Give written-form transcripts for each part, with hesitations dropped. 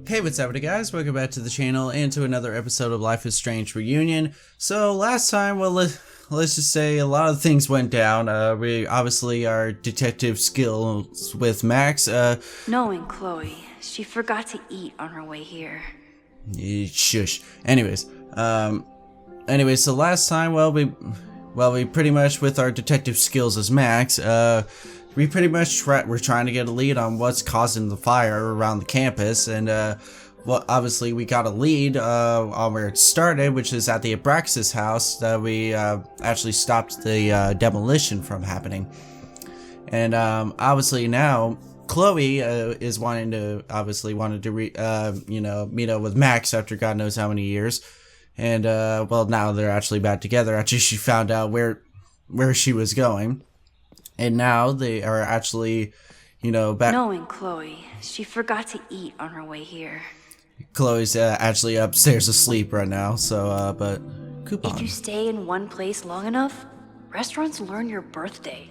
Hey, what's happening, guys? Welcome back to the channel and to another episode of Life is Strange Reunion. So last time, well, let's just say a lot of things went down. We obviously our detective skills with Max. Knowing Chloe, she forgot to eat on her way here. Shush. Anyways, so last time, we pretty much with our detective skills as Max, we pretty much we're trying to get a lead on what's causing the fire around the campus, and well, obviously we got a lead on where it started, which is at the Abraxas house that we actually stopped the demolition from happening. And obviously now Chloe is wanted to meet up with Max after God knows how many years, and well, now they're actually back together. Actually, she found out where she was going. And now they are actually, back. Knowing Chloe, she forgot to eat on her way here. Chloe's actually upstairs asleep right now, so, but coupon. If you stay in one place long enough, restaurants learn your birthday.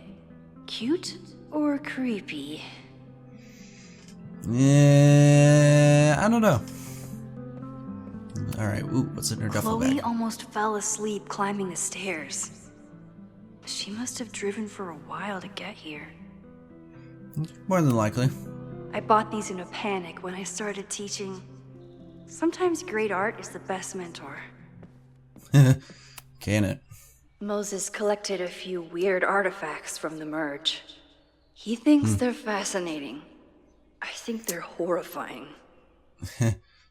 Cute or creepy? Yeah, I don't know. Alright, ooh, what's in her duffel bag? Chloe almost fell asleep climbing the stairs. She must have driven for a while to get here. More than likely. I bought these in a panic when I started teaching. Sometimes great art is the best mentor. Can it? Moses collected a few weird artifacts from the merge. He thinks they're fascinating. I think they're horrifying.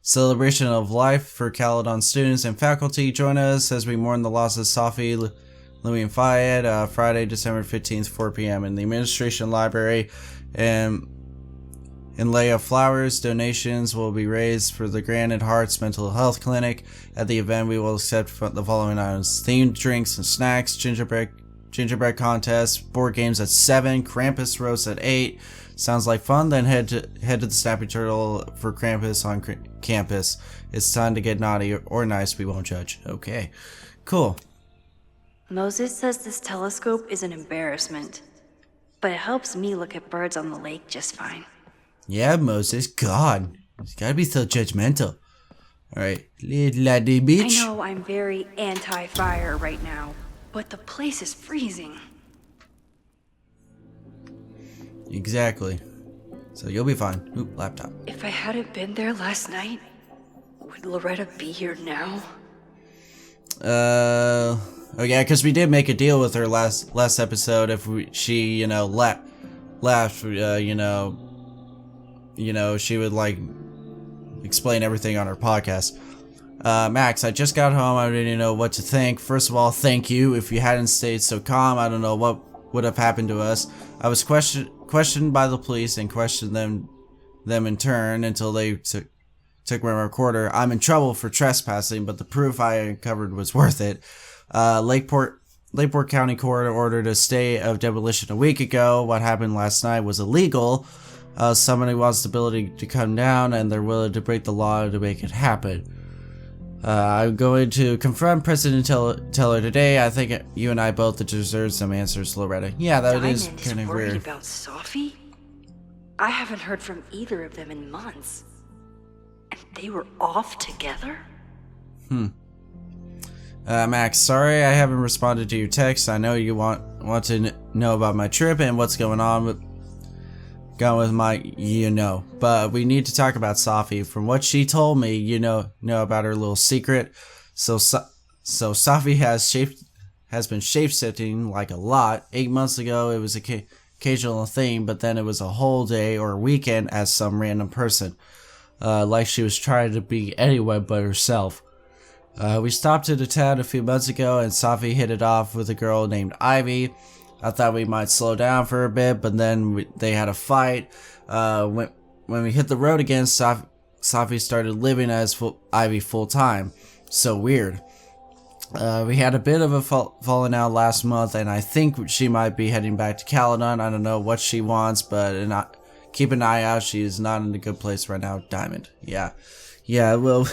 Celebration of life for Caledon students and faculty. Join us as we mourn the loss of Safi, Louis, and Fayed, Friday, December 15th, 4 p.m. in the Administration Library. And in lay of flowers, donations will be raised for the Granted Hearts Mental Health Clinic. At the event, we will accept the following items: themed drinks and snacks, gingerbread contest, board games at 7, Krampus roast at 8. Sounds like fun. Then head to the Snappy Turtle for Krampus on campus. It's time to get naughty or nice. We won't judge. Okay, cool. Moses says this telescope is an embarrassment, but it helps me look at birds on the lake just fine. Yeah, Moses, God, you gotta be so judgmental. Alright, laddie beach. I know I'm very anti-fire right now, but the place is freezing. Exactly. So you'll be fine. Oop, laptop. If I hadn't been there last night, would Loretta be here now? Oh yeah, because we did make a deal with her last episode. If she, left, she would like explain everything on her podcast. Max, I just got home. I didn't know what to think. First of all, thank you. If you hadn't stayed so calm, I don't know what would have happened to us. I was questioned by the police and questioned them in turn until they took my recorder. I'm in trouble for trespassing, but the proof I uncovered was worth it. Lakeport County Court ordered a stay of demolition a week ago. What happened last night was illegal. Somebody wants the ability to come down, and they're willing to break the law to make it happen. I'm going to confront President Teller today. I think you and I both deserve some answers, Loretta. Yeah, that is kind of weird. About Safi? I haven't heard from either of them in months. And they were off together? Max, sorry I haven't responded to your text. I know you want to know about my trip and what's going on with my, but we need to talk about Safi. From what she told me, know about her little secret. So Safi has been shape-shifting like a lot. 8 months ago, it was occasional thing, but then it was a whole day or a weekend as some random person. Like she was trying to be anyone but herself. We stopped at a town a few months ago, and Safi hit it off with a girl named Ivy. I thought we might slow down for a bit, but then they had a fight. When we hit the road again, Safi started living as Ivy full time. So weird. We had a bit of a falling out last month, and I think she might be heading back to Caledon. I don't know what she wants, but keep an eye out. She is not in a good place right now. Diamond. Yeah, well,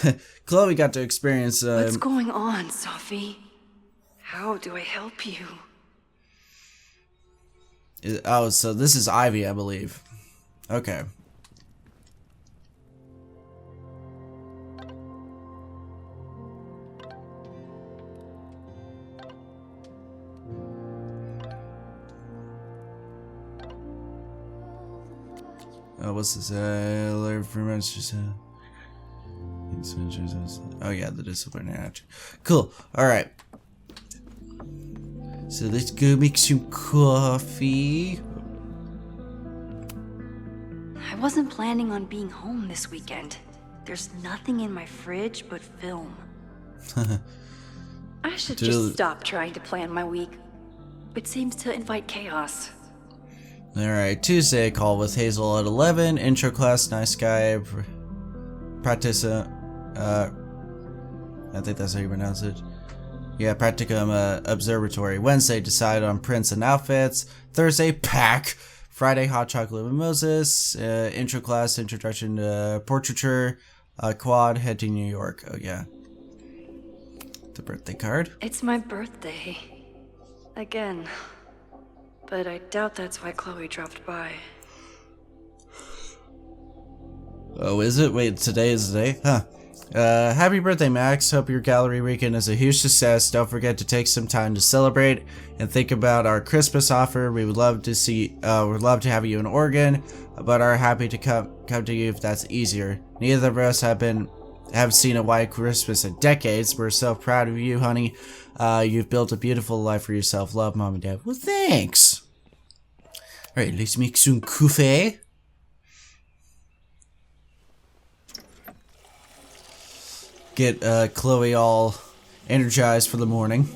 Chloe got to experience... What's going on, Safi? How do I help you? Oh, so this is Ivy, I believe. Okay. what's this? Learn from oh yeah, the disciplinary action. Cool. All right. So let's go make some coffee. I wasn't planning on being home this weekend. There's nothing in my fridge but film. I should just stop trying to plan my week. It seems to invite chaos. Alright, Tuesday call with Hazel at 11. Intro class, nice guy. Practice, I think that's how you pronounce it. Yeah, Practicum Observatory. Wednesday, decide on prints and outfits. Thursday, pack. Friday, hot chocolate mimosas. Intro class, introduction to portraiture. Quad, head to New York. Oh, yeah. The birthday card. It's my birthday. Again. But I doubt that's why Chloe dropped by. Oh, is it? Wait, today is the day? Huh. Happy birthday, Max. Hope your gallery weekend is a huge success. Don't forget to take some time to celebrate and think about our Christmas offer. We would love to have you in Oregon, but are happy to come to you if that's easier. Neither of us have seen a white Christmas in decades. We're so proud of you, honey. You've built a beautiful life for yourself. Love, Mom and Dad. Well, thanks. Alright, let's make some coffee. Get Chloe all energized for the morning.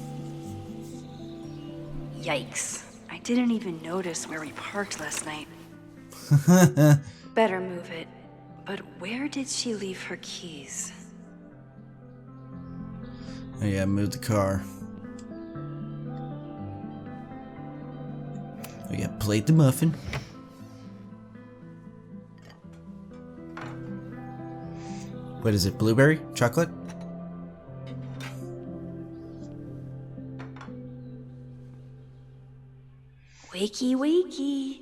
Yikes. I didn't even notice where we parked last night. Better move it. But where did she leave her keys? Oh yeah, move the car. Oh yeah, plate the muffin. What is it, blueberry? Chocolate? Wakey, wakey.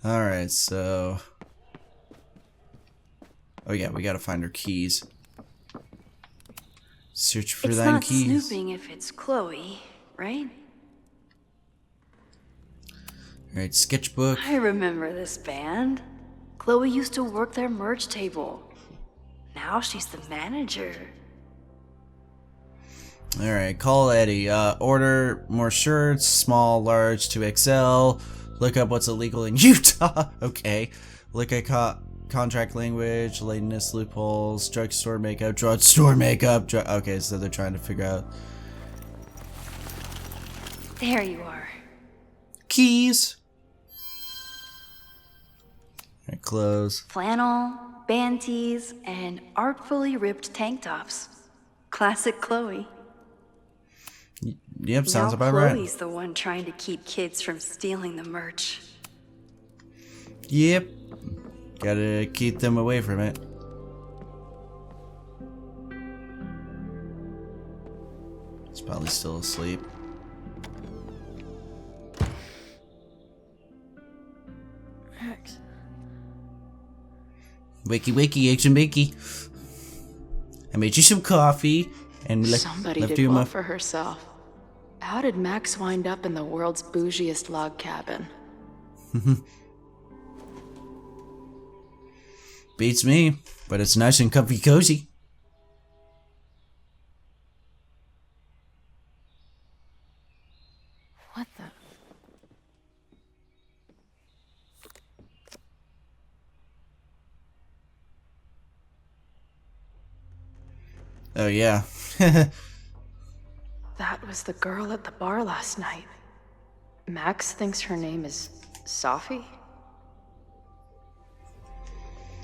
Alright, so... Oh yeah, we gotta find her keys. Search for it's them not keys. Snooping if it's Chloe, right? Alright, sketchbook. I remember this band. Chloe used to work their merch table. Now she's the manager. Alright, call Eddie. Order more shirts, small, large to XL. Look up what's illegal in Utah. Okay. Look at contract language, lateness loopholes, drugstore makeup. Okay, so they're trying to figure out. There you are. Keys. Alright, clothes. Flannel, band tees, and artfully ripped tank tops. Classic Chloe. Yep, sounds now about right. Chloe's the one trying to keep kids from stealing the merch. Yep. Gotta keep them away from it. He's probably still asleep. Max. Wakey, wakey, eggs and bakey. I made you some coffee and Somebody left did you well my... for herself. How did Max wind up in the world's bougiest log cabin? Beats me, but it's nice and comfy cozy. What the? Oh yeah. That was the girl at the bar last night. Max thinks her name is Safi?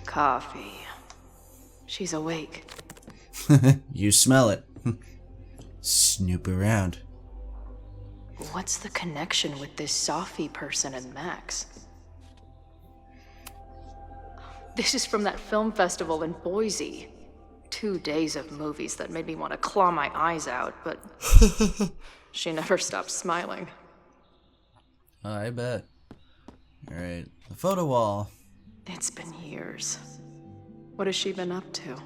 Coffee. She's awake. You smell it. Snoop around. What's the connection with this Safi person and Max? This is from that film festival in Boise. 2 days of movies that made me want to claw my eyes out, but she never stopped smiling. I bet. Alright, the photo wall. It's been years. What has she been up to?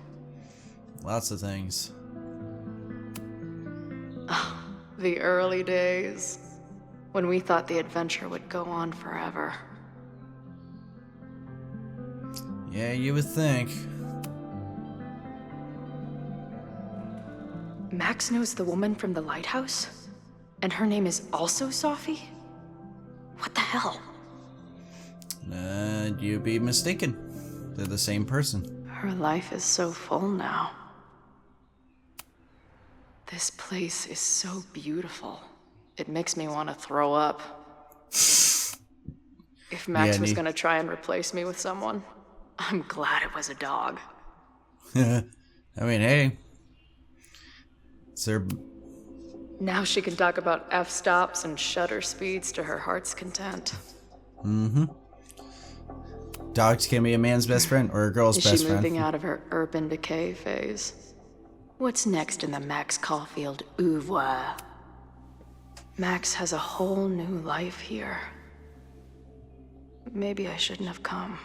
Lots of things. The early days. when we thought the adventure would go on forever. Yeah, you would think. Max knows the woman from the lighthouse? And her name is also Safi? What the hell? You'd be mistaken. They're the same person. Her life is so full now. This place is so beautiful. It makes me want to throw up. If Max was gonna try and replace me with someone, I'm glad it was a dog. I mean, hey. It's their... Now she can talk about f-stops and shutter speeds to her heart's content. Mm-hmm. Dogs can be a man's best friend or a girl's best friend. Is she moving out of her urban decay phase? What's next in the Max Caulfield oeuvre? Max has a whole new life here. Maybe I shouldn't have come.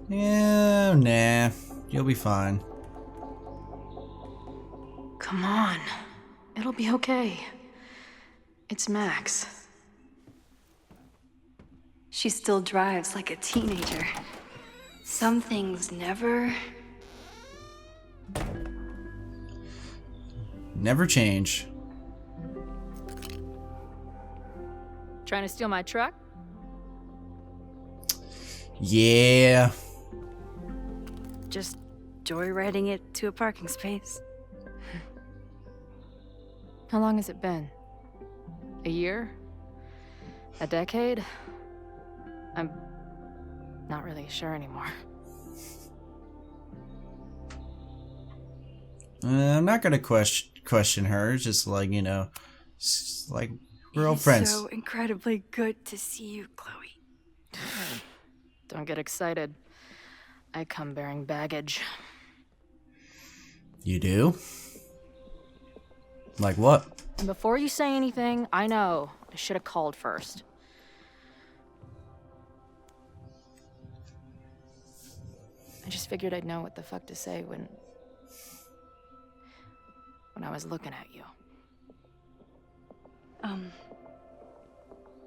Yeah, nah. You'll be fine. Come on. It'll be okay. It's Max. She still drives like a teenager. Some things never... Never change. Trying to steal my truck? Yeah. Just joyriding it to a parking space. How long has it been? A year? A decade? I'm not really sure anymore. I'm not gonna question her. Just like, you know, like we're all friends. So incredibly good to see you, Chloe. Don't get excited. I come bearing baggage. You do? Like what? And before you say anything, I know. I should have called first. I just figured I'd know what the fuck to say when I was looking at you.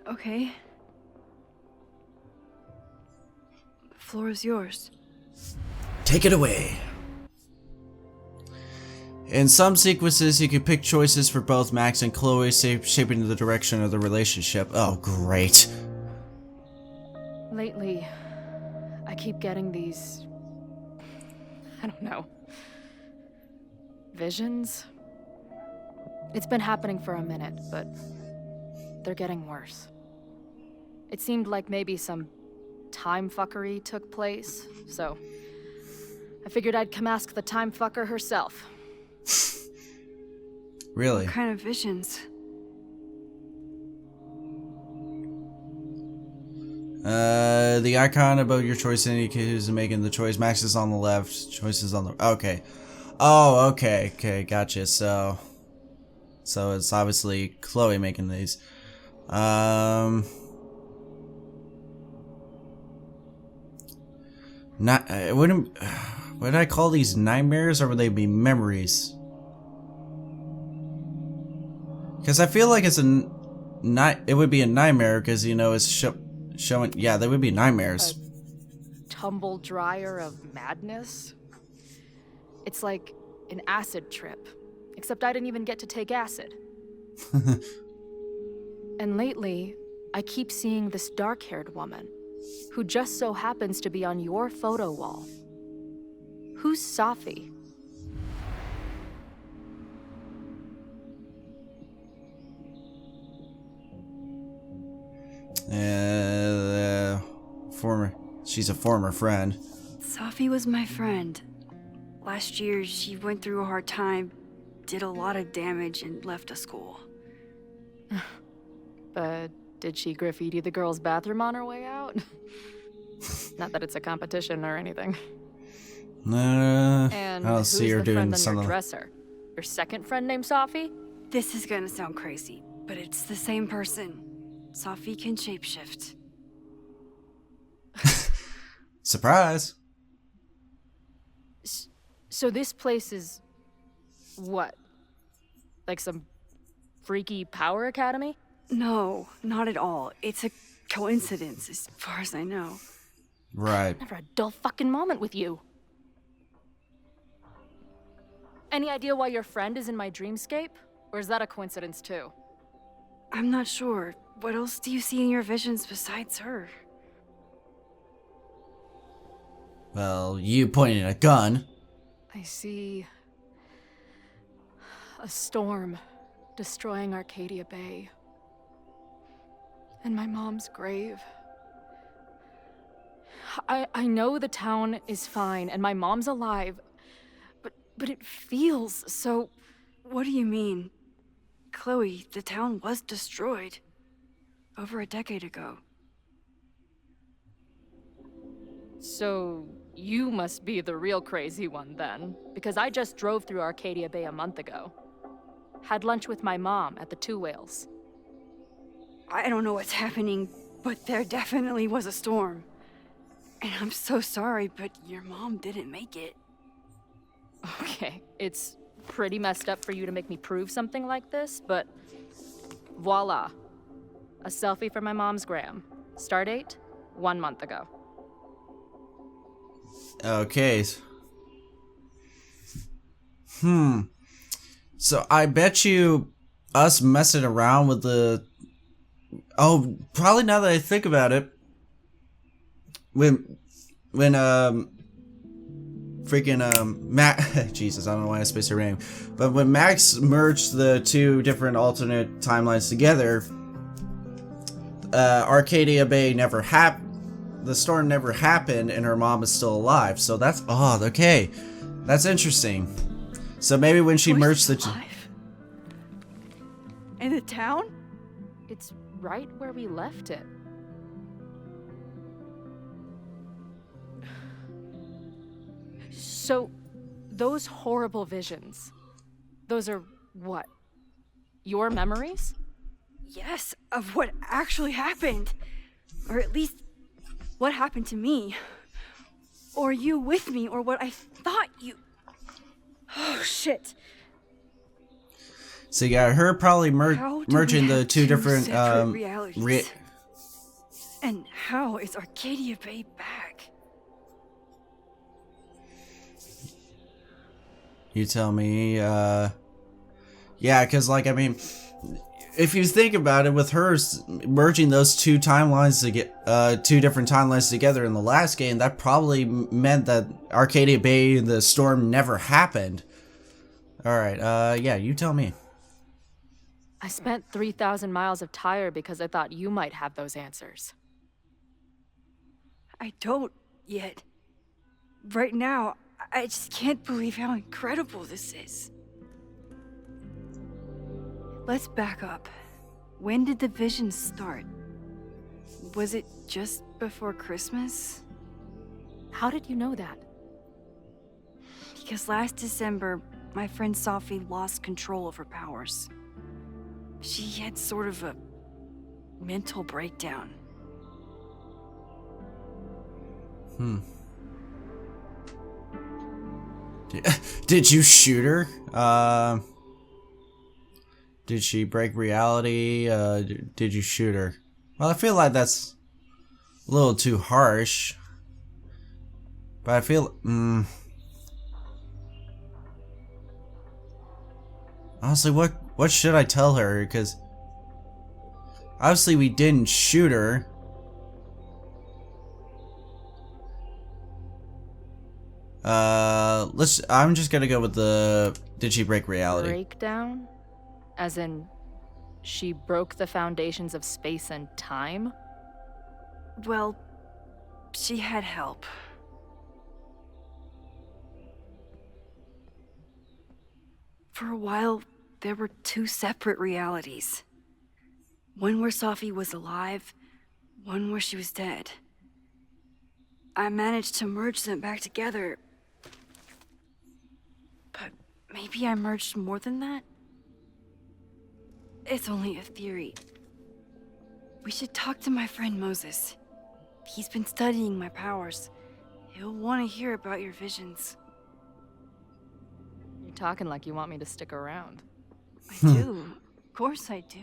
Okay. The floor is yours. Take it away. In some sequences, you can pick choices for both Max and Chloe, shaping the direction of the relationship. Oh, great. Lately, I keep getting these... I don't know. Visions? It's been happening for a minute, but they're getting worse. It seemed like maybe some time fuckery took place, so I figured I'd come ask the time fucker herself. Really? What kind of visions? The icon above your choice indicates who's making the choice. Max is on the left, choice is on the... Okay. Oh, okay, okay, gotcha. So it's obviously Chloe making these. Not... would I call these nightmares, or would they be memories? Because I feel like it's a... It would be a nightmare, because, you know, it's showing... Yeah, they would be nightmares. A tumble dryer of madness? It's like an acid trip, except I didn't even get to take acid. And lately, I keep seeing this dark-haired woman, who just so happens to be on your photo wall. Who's Safi? She's a former friend. Safi was my friend. Last year, she went through a hard time, did a lot of damage, and left a school. But did she graffiti the girls' bathroom on her way out? Not that it's a competition or anything. And I don't see her doing the friend on something. your dresser? Your second friend named Safi? This is gonna sound crazy, but it's the same person. Safi can shapeshift. Surprise. So this place is... what? Like some freaky power academy? No, not at all. It's a coincidence, as far as I know. Right. Never a dull fucking moment with you. Any idea why your friend is in my dreamscape? Or is that a coincidence too? I'm not sure. What else do you see in your visions besides her? Well, you pointing a gun. I see a storm destroying Arcadia Bay. And my mom's grave. I know the town is fine and my mom's alive, but it feels so... What do you mean? Chloe, the town was destroyed. Over a decade ago. So you must be the real crazy one then, because I just drove through Arcadia Bay a month ago. Had lunch with my mom at the Two Whales. I don't know what's happening, but there definitely was a storm. And I'm so sorry, but your mom didn't make it. Okay, it's pretty messed up for you to make me prove something like this, but voila. A selfie for my mom's gram. Stardate, 1 month ago. Okay. So I bet you us messing around with the... Oh, probably now that I think about it, when Jesus, I don't know why I spaced her name, but when Max merged the two different alternate timelines together, Arcadia Bay never happened. The storm never happened, and her mom is still alive. So that's odd. Okay, that's interesting. So maybe when she merged the... alive? In the town? It's right where we left it. So, those horrible visions, those are what? Your memories? Yes, of what actually happened. Or at least, what happened to me. Or you with me, or what I thought you... Oh, shit. So you got her probably How do merging we the have two different separate realities? And how is Arcadia Bay back? You tell me. Yeah, because like I mean, if you think about it, with her merging those two timelines to get two different timelines together in the last game, that probably meant that Arcadia Bay, the storm, never happened. All right. Yeah, you tell me. I spent 3,000 miles of tire because I thought you might have those answers. I don't yet. Right now, I just can't believe how incredible this is. Let's back up. When did the visions start? Was it just before Christmas? How did you know that? Because last December, my friend Sophie lost control of her powers. She had sort of a mental breakdown. Did you shoot her? Did she break reality? Did you shoot her? Well, I feel like that's a little too harsh. But I feel... Honestly, what should I tell her? Because obviously we didn't shoot her. I'm just gonna go with the... Did she break reality? Breakdown? As in, she broke the foundations of space and time? Well, she had help. For a while, there were two separate realities. One where Sophie was alive, one where she was dead. I managed to merge them back together. But maybe I merged more than that? It's only a theory. We should talk to my friend Moses. He's been studying my powers. He'll want to hear about your visions. You're talking like you want me to stick around. I do. Of course I do.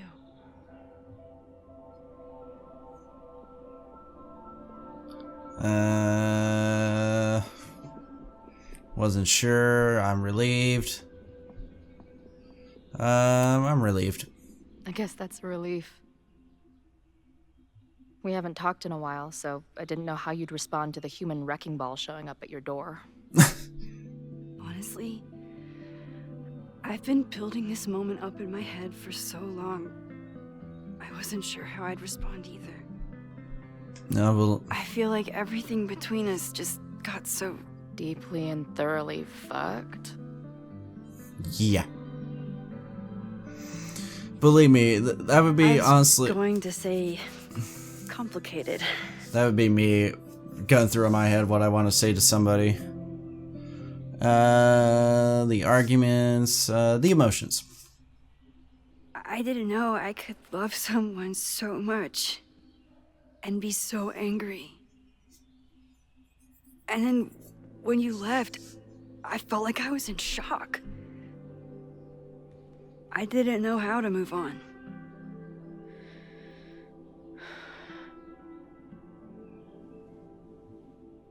Wasn't sure. I'm relieved. I'm relieved. I guess that's a relief. We haven't talked in a while, so I didn't know how you'd respond to the human wrecking ball showing up at your door. Honestly, I've been building this moment up in my head for so long. I wasn't sure how I'd respond either. No, well, I feel like everything between us just got so... Deeply and thoroughly fucked? yeah. Believe me, that would be I was honestly. going to say complicated. That would be me going through in my head what I want to say to somebody. The arguments, the emotions. I didn't know I could love someone so much and be so angry. And then when you left, I felt like I was in shock. I didn't know how to move on.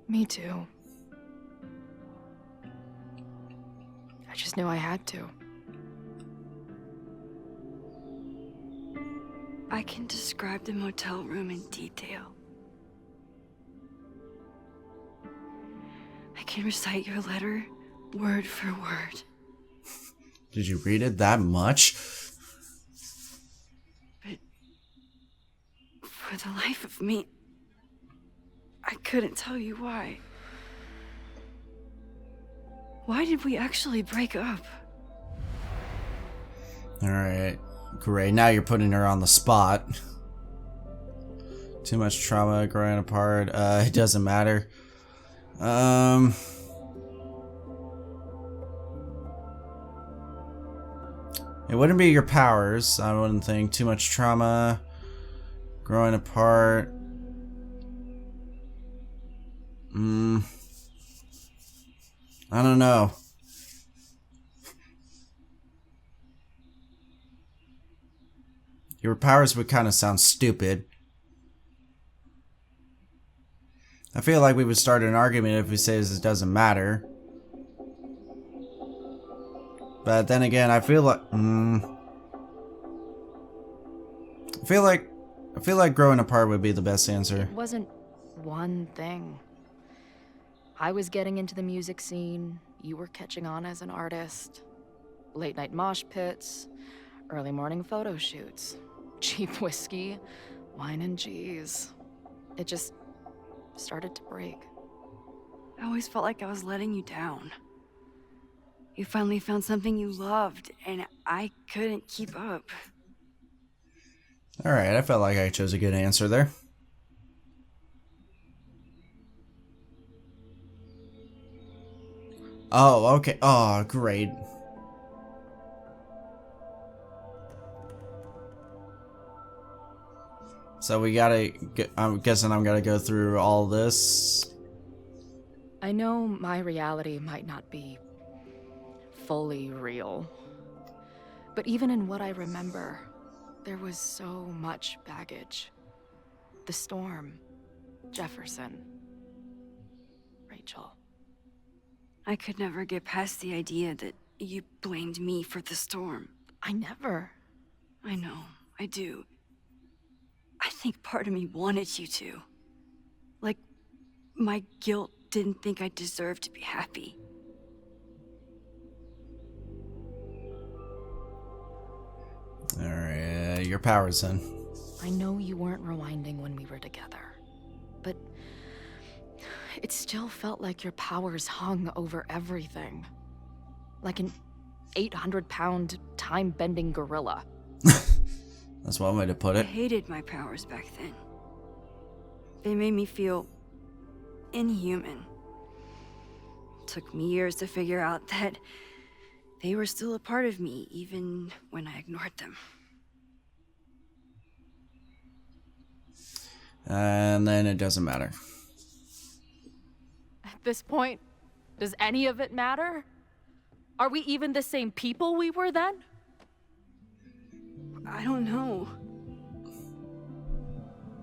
Me too. I just knew I had to. I can describe the motel room in detail. I can recite your letter word for word. Did you read it that much? But for the life of me, I couldn't tell you why. Why did we actually break up? Alright, great. Now you're putting her on the spot. Too much trauma growing apart. It doesn't matter. It wouldn't be your powers, I wouldn't think. Too much trauma, growing apart. I don't know. Your powers would kind of sound stupid. I feel like we would start an argument if we say it doesn't matter. But then again, I feel like I feel like growing apart would be the best answer. It wasn't one thing. I was getting into the music scene, you were catching on as an artist. Late night mosh pits, early morning photo shoots, cheap whiskey, wine and cheese. It just started to break. I always felt like I was letting you down. You finally found something you loved, and I couldn't keep up. Alright, I felt like I chose a good answer there. Oh, okay. Oh, great. So we gotta, I'm guessing I'm gonna go through all this. I know my reality might not be fully real, but even in what I remember, there was so much baggage. The storm, Jefferson, Rachel. I could never get past the idea that you blamed me for the storm. I never. I know, I do. I think part of me wanted you to. Like, my guilt didn't think I deserved to be happy. Alright, your powers then. I know you weren't rewinding when we were together, but it still felt like your powers hung over everything. Like an 800-pound, time-bending gorilla. That's one way to put I it. hated my powers back then. They made me feel inhuman. Took me years to figure out that they were still a part of me, even when I ignored them. And then it doesn't matter. At this point, does any of it matter? Are we even the same people we were then? I don't know.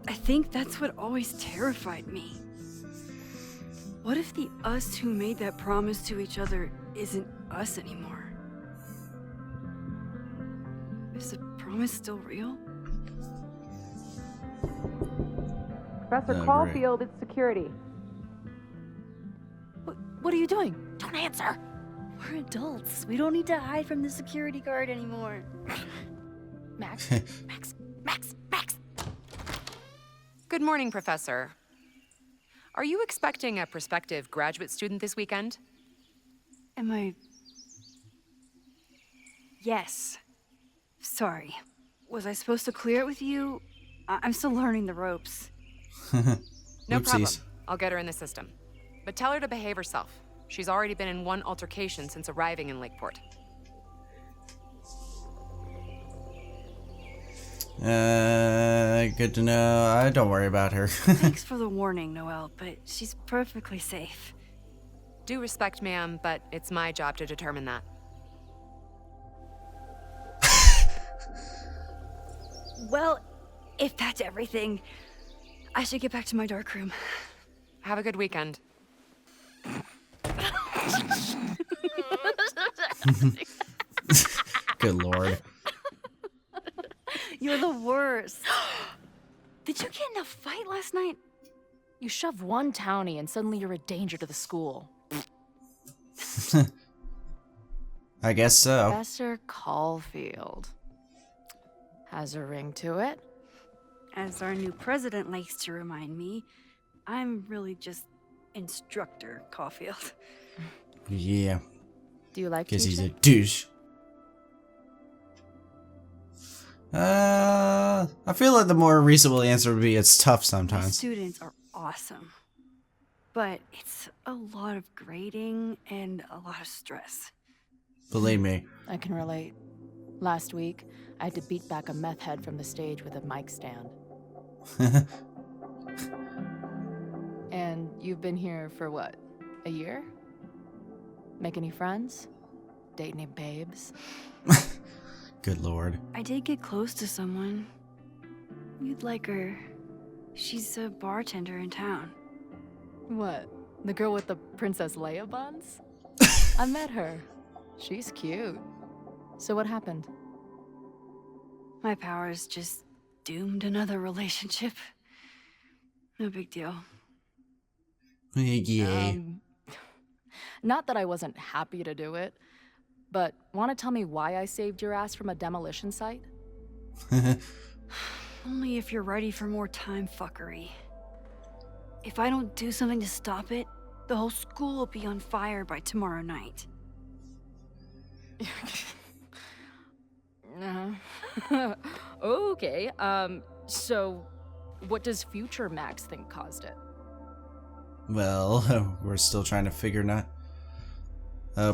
I think that's what always terrified me. What if the us who made that promise to each other isn't us anymore? Is the promise still real? Professor Oh, Caulfield, it's security. What are you doing? Don't answer! We're adults. We don't need to hide from the security guard anymore. Max, Max! Good morning, Professor. Are you expecting a prospective graduate student this weekend? Am I... Yes. Sorry. Was I supposed to clear it with you? I'm still learning the ropes. No problem. Oopsies. I'll get her in the system. But tell her to behave herself. She's already been in one altercation since arriving in Lakeport. Good to know. Don't worry about her. Thanks for the warning, Noelle, but she's perfectly safe. Due respect, ma'am, but it's my job to determine that. Well, if that's everything, I should get back to my dark room. Have a good weekend. Good lord. You're the worst. Did you get in a fight last night? You shove one townie and suddenly you're a danger to the school. I guess so. Professor Caulfield. Has a ring to it. As our new president likes to remind me, I'm really just Instructor Caulfield. Yeah, Do you like because he's a teaching? douche. I feel like the more reasonable answer would be it's tough My sometimes. students are awesome, but it's a lot of grading and a lot of stress. Believe me. I can relate. Last week, I had to beat back a meth head from the stage with a mic stand. And you've been here for what? A year? Make any friends? Date any babes? Good lord. I did get close to someone. You'd like her. She's a bartender in town. What? The girl with the Princess Leia buns? I met her. She's cute. So what happened? My powers just doomed another relationship. No big deal. Yeah. Not that I wasn't happy to do it, but want to tell me why I saved your ass from a demolition site? Only if you're ready for more time fuckery. If I don't do something to stop it, the whole school will be on fire by tomorrow night. Okay, so what does future Max think caused it? Well, we're still trying to figure out.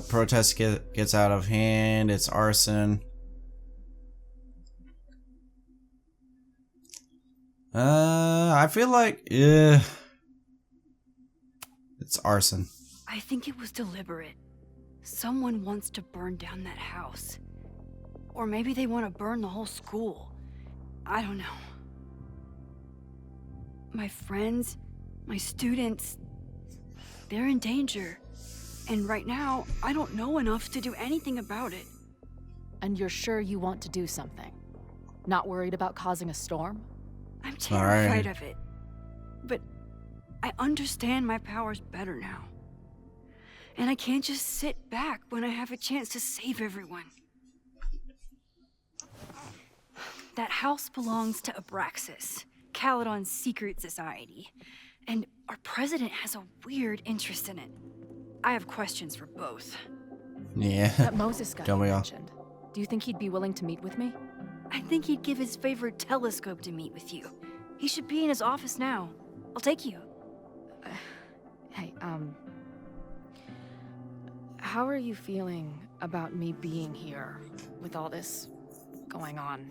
Protest gets out of hand. It's arson. I feel like it's arson. I think it was deliberate. Someone wants to burn down that house. Or maybe they want to burn the whole school. I don't know. My friends, my students, they're in danger. And right now, I don't know enough to do anything about it. And you're sure you want to do something? Not worried about causing a storm? I'm terrified Alright. of it. But I understand my powers better now. And I can't just sit back when I have a chance to save everyone. That house belongs to Abraxas, Caledon's secret society. And our president has a weird interest in it. I have questions for both. Yeah. That Moses guy Don't you we all? mentioned. Do you think he'd be willing to meet with me? I think he'd give his favorite telescope to meet with you. He should be in his office now. I'll take you. Hey, how are you feeling about me being here with all this going on?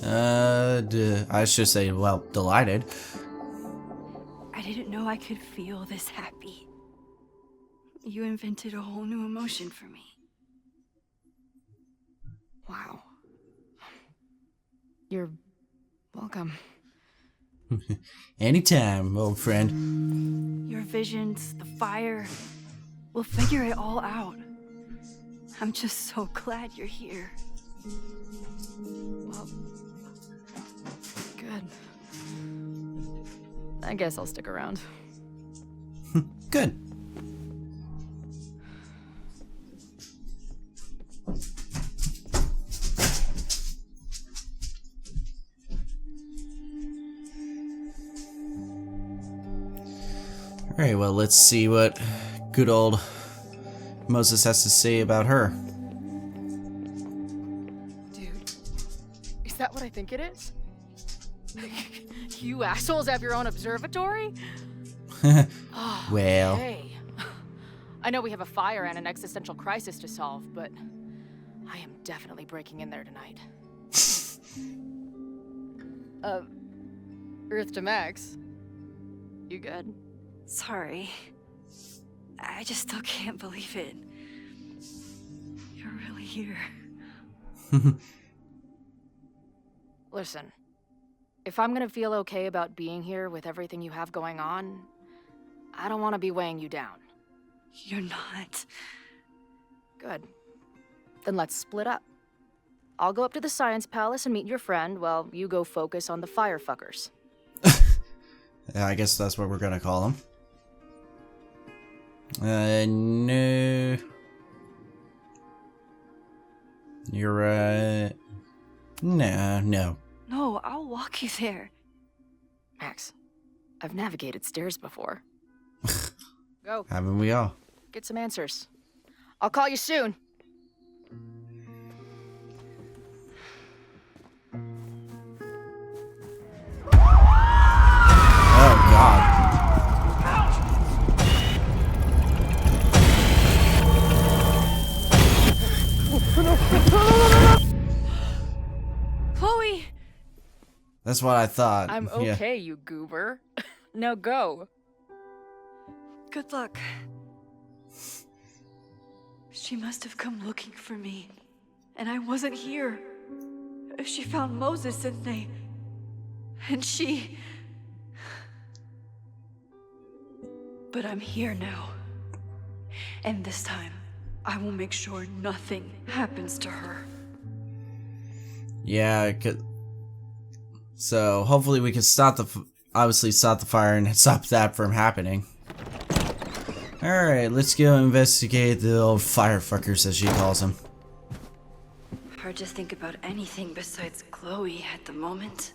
I should say, well, delighted. I didn't know I could feel this happy. You invented a whole new emotion for me. Wow. You're welcome. Anytime, old friend. Your visions, the fire, we'll figure it all out. I'm just so glad you're here. Well, good. I guess I'll stick around. Good. Alright, well, let's see what good old Moses has to say about her. Dude, is that what I think it is? You assholes have your own observatory? Well, Hey. I know we have a fire and an existential crisis to solve, but I am definitely breaking in there tonight. Earth to Max. You good? Sorry. I just still can't believe it. You're really here. Listen, if I'm gonna feel okay about being here with everything you have going on, I don't want to be weighing you down. You're not. Good. Then let's split up. I'll go up to the Science Palace and meet your friend while you go focus on the firefuckers. yeah, I guess that's what we're gonna call them. No. You're right. No. No, I'll walk you there. Max, I've navigated stairs before. Go, Haven't we all? get some answers. I'll call you soon. Oh, God. Chloe! That's what I thought. I'm Yeah. okay, you goober. Now go. Good luck. She must have come looking for me, and I wasn't here. She found Moses, and she... But I'm here now. And this time, I will make sure nothing happens to her. Yeah, it could. So hopefully we can obviously stop the fire and stop that from happening. Alright, let's go investigate the old firefuckers, as she calls them. Hard to think about anything besides Chloe at the moment.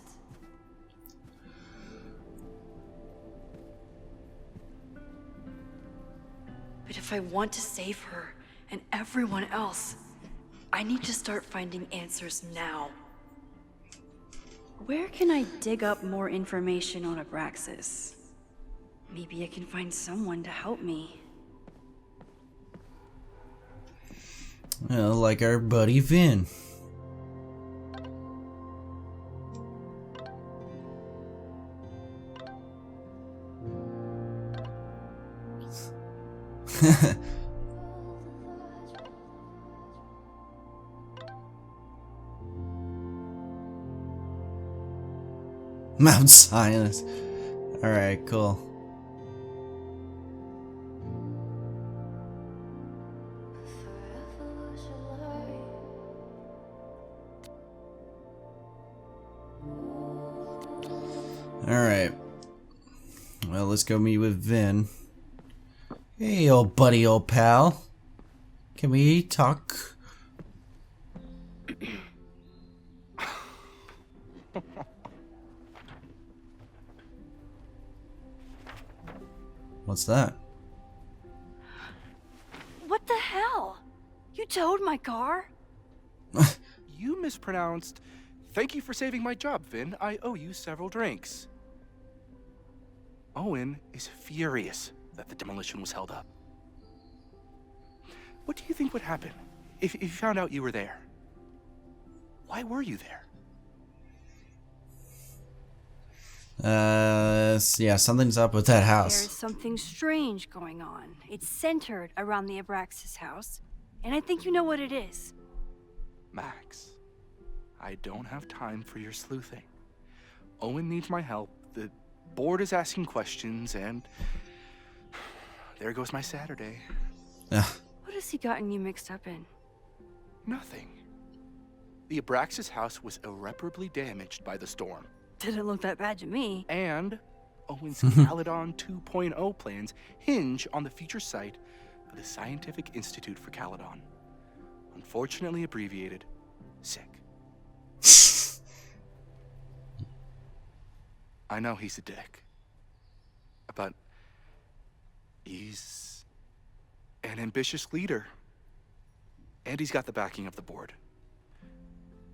But if I want to save her and everyone else, I need to start finding answers now. Where can I dig up more information on Abraxas? Maybe I can find someone to help me. Well, like our buddy Vin. Mount Silence. Alright, cool. Alright. Well, let's go meet with Vin. Hey, old buddy, old pal. Can we talk? What's that? What the hell? You towed my car? You mispronounced. Thank you for saving my job, Vin. I owe you several drinks. Owen is furious that the demolition was held up. What do you think would happen if you found out you were there? Why were you there? Yeah, something's up with that There's house. something strange going on. It's centered around the Abraxas house, and I think you know what it is. Max, I don't have time for your sleuthing. Owen needs my help, the board is asking questions, and there goes my Saturday. Ugh. What has he gotten you mixed up in? Nothing. The Abraxas house was irreparably damaged by the storm. Didn't look that bad to me. And Owen's Caledon 2.0 plans hinge on the future site of the Scientific Institute for Caledon. Unfortunately abbreviated, SICK. I know he's a dick, but he's an ambitious leader. And he's got the backing of the board.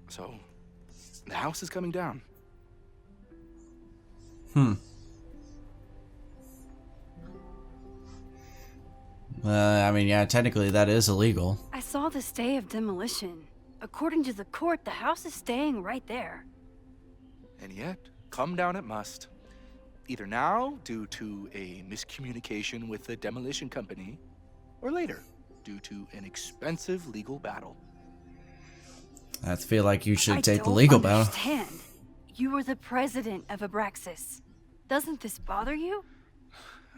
So, the house is coming down. I mean, yeah, technically that is illegal. I saw the stay of demolition. According to the court, the house is staying right there. And yet, come down it must. Either now, due to a miscommunication with the demolition company, or later, due to an expensive legal battle. I feel like you should I take the don't legal battle. understand. You were the president of Abraxas. Doesn't this bother you?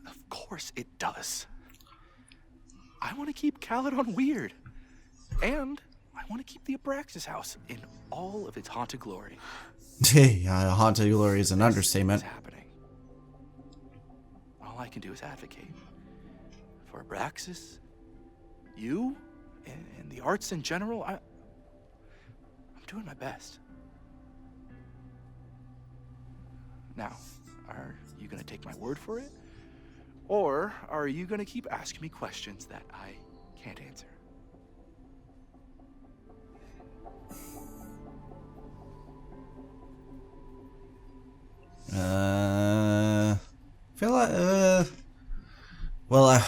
Of course it does. I want to keep Caledon weird. And I want to keep the Abraxas house in all of its haunted glory. Haunted glory is an understatement. What's happening? All I can do is advocate. For Abraxas, you, and the arts in general, I'm doing my best. Now, are you gonna take my word for it? Or are you gonna keep asking me questions that I can't answer? Feel like, well,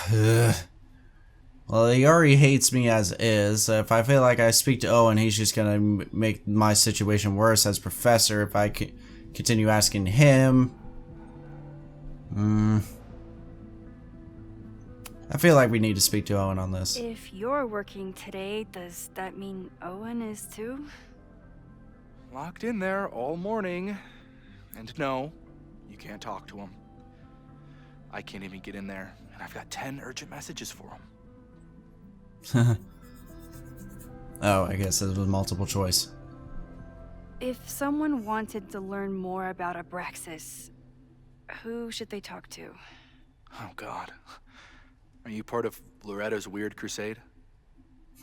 he already hates me as is. If I feel like I speak to Owen, he's just gonna make my situation worse as professor if I continue asking him. I feel like we need to speak to Owen on this. If you're working today, does that mean Owen is too? Locked in there all morning. And no, you can't talk to him. I can't even get in there, and I've got 10 urgent messages for him. Oh, I guess this was multiple choice. If someone wanted to learn more about Abraxas, who should they talk to? Oh, God. Are you part of Loretta's weird crusade?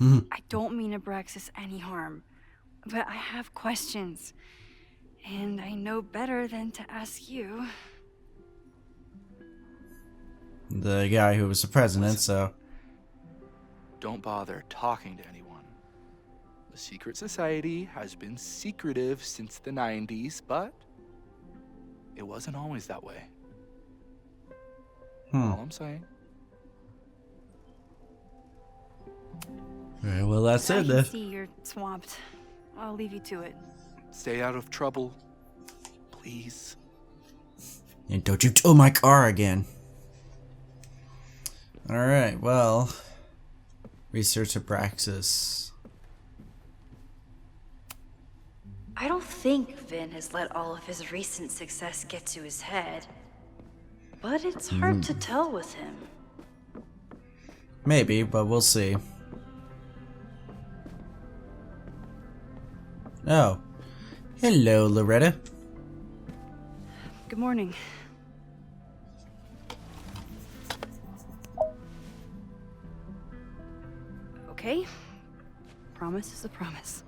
I don't mean Abraxas any harm, but I have questions. And I know better than to ask you. The guy who was the president, so... Don't bother talking to anyone. The secret society has been secretive since the 90s, but it wasn't always that way. All I'm saying. Alright, well, that's I it can then. see you're swamped. I'll leave you to it. Stay out of trouble, please. And don't you tow my car again. Alright, well... Research Abraxas. I don't think Vin has let all of his recent success get to his head. But it's hard to tell with him. Maybe, but we'll see. Oh. Hello, Loretta. Good morning. Okay. Promise is a promise.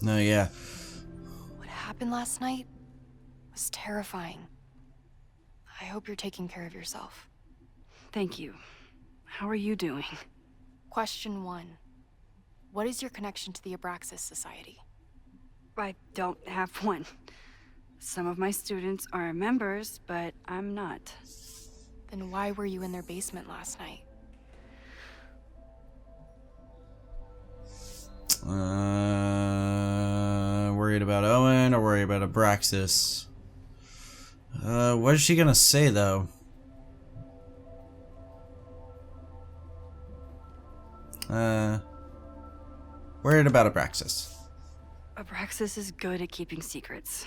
No, yeah. What happened last night was terrifying. I hope you're taking care of yourself. Thank you. How are you doing? Question 1. What is your connection to the Abraxas Society? I don't have one. Some of my students are members, but I'm not. Then why were you in their basement last night? Worried about Owen or worried about Abraxas? What is she gonna say though? Worried about Abraxas. Abraxas is good at keeping secrets.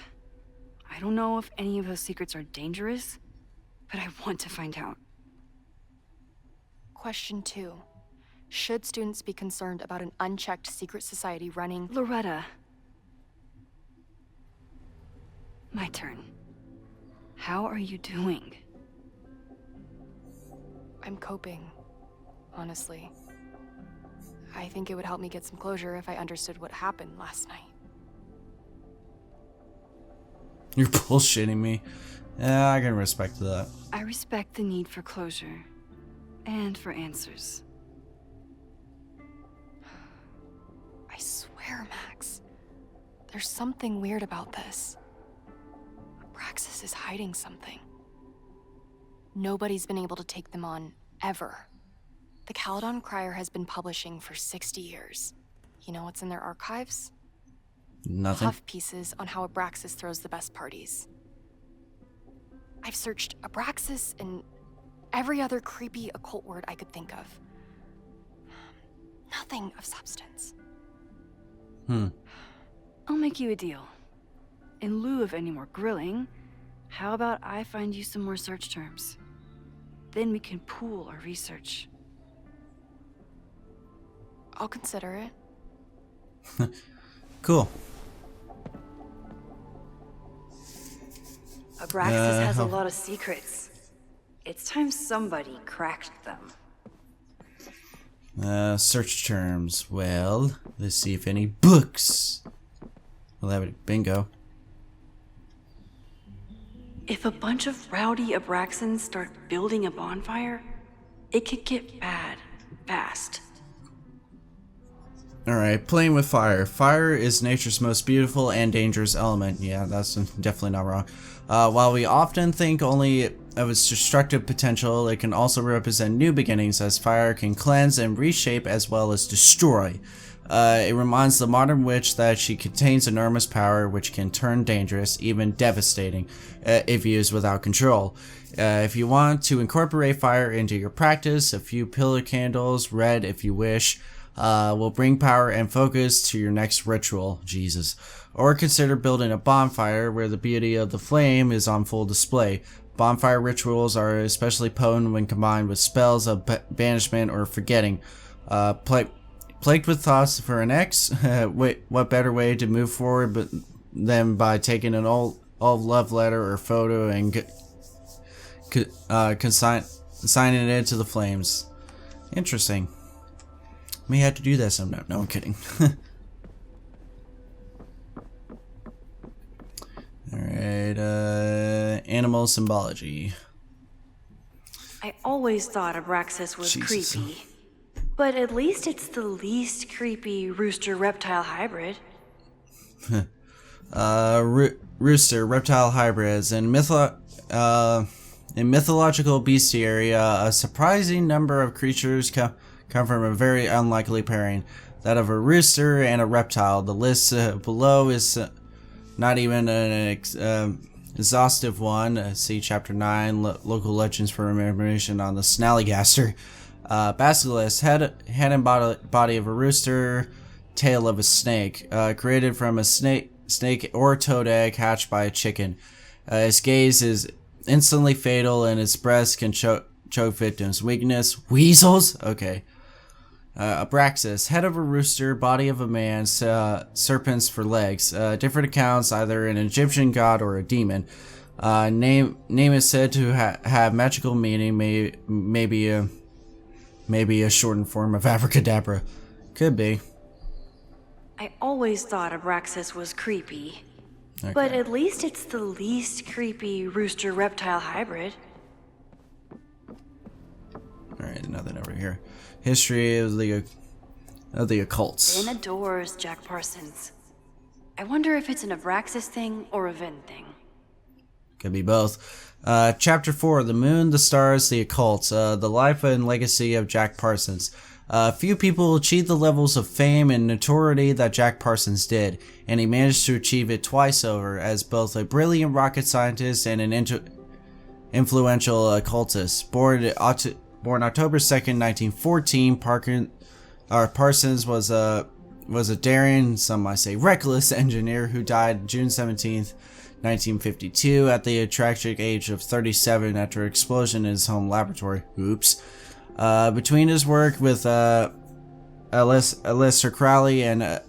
I don't know if any of those secrets are dangerous, but I want to find out. Question 2. Should students be concerned about an unchecked secret society running... Loretta. My turn. How are you doing? I'm coping, honestly. I think it would help me get some closure if I understood what happened last night. You're bullshitting me. Yeah, I can respect that. I respect the need for closure. And for answers. I swear, Max. There's something weird about this. Abraxas is hiding something. Nobody's been able to take them on, ever. The Caledon Crier has been publishing for 60 years. You know what's in their archives? Nothing. Puff pieces on how Abraxas throws the best parties. I've searched Abraxas and every other creepy occult word I could think of. Nothing of substance. I'll make you a deal. In lieu of any more grilling, how about I find you some more search terms? Then we can pool our research. I'll consider it. Cool. Abraxas has a lot of secrets. It's time somebody cracked them. Search terms. Well, let's see if any books. We'll have it. Bingo. If a bunch of rowdy Abraxans start building a bonfire, it could get bad fast. Alright, playing with fire. Fire is nature's most beautiful and dangerous element. Yeah, that's definitely not wrong. While we often think only of its destructive potential, it can also represent new beginnings, as fire can cleanse and reshape as well as destroy. It reminds the modern witch that she contains enormous power which can turn dangerous, even devastating, if used without control. If you want to incorporate fire into your practice, a few pillar candles, red if you wish, will bring power and focus to your next ritual. Jesus. Or consider building a bonfire where the beauty of the flame is on full display. Bonfire rituals are especially potent when combined with spells of banishment or forgetting. Plagued with thoughts for an ex? Wait, what better way to move forward than by taking an old love letter or photo and consigning it into the flames? Interesting. May have to do that sometime. No, I'm kidding. Alright, animal symbology. I always thought Abraxas was Jesus. creepy. But at least it's the least creepy rooster-reptile hybrid. Rooster, reptile hybrids. In mythological bestiaria, a surprising number of creatures come from a very unlikely pairing, that of a rooster and a reptile. The list below is not even an exhaustive one. See Chapter 9, Local Legends for information on the Snallygaster. Basilisk, head and body of a rooster, tail of a snake. Created from a snake or toad egg hatched by a chicken. Its gaze is instantly fatal and its breath can choke victims. Weakness, weasels? Okay. Abraxas, head of a rooster, body of a man, serpents for legs. Different accounts, either an Egyptian god or a demon. Name is said to have magical meaning, maybe a shortened form of abracadabra. Could be. I always thought Abraxas was creepy. Okay. But at least it's the least creepy rooster-reptile hybrid. Alright, nothing over here. History of the occults. In adores Jack Parsons. I wonder if it's an Abraxas thing or a Ven thing. Could be both. Chapter 4, The Moon, the Stars, the Occult. The life and legacy of Jack Parsons. Few people achieve the levels of fame and notoriety that Jack Parsons did, and he managed to achieve it twice over as both a brilliant rocket scientist and an influential occultist. Born October 2nd, 1914, Parsons was was a daring, some might say reckless engineer who died June 17th, 1952 at the tragic age of 37 after an explosion in his home laboratory. Oops. Between his work with Aleister Crowley and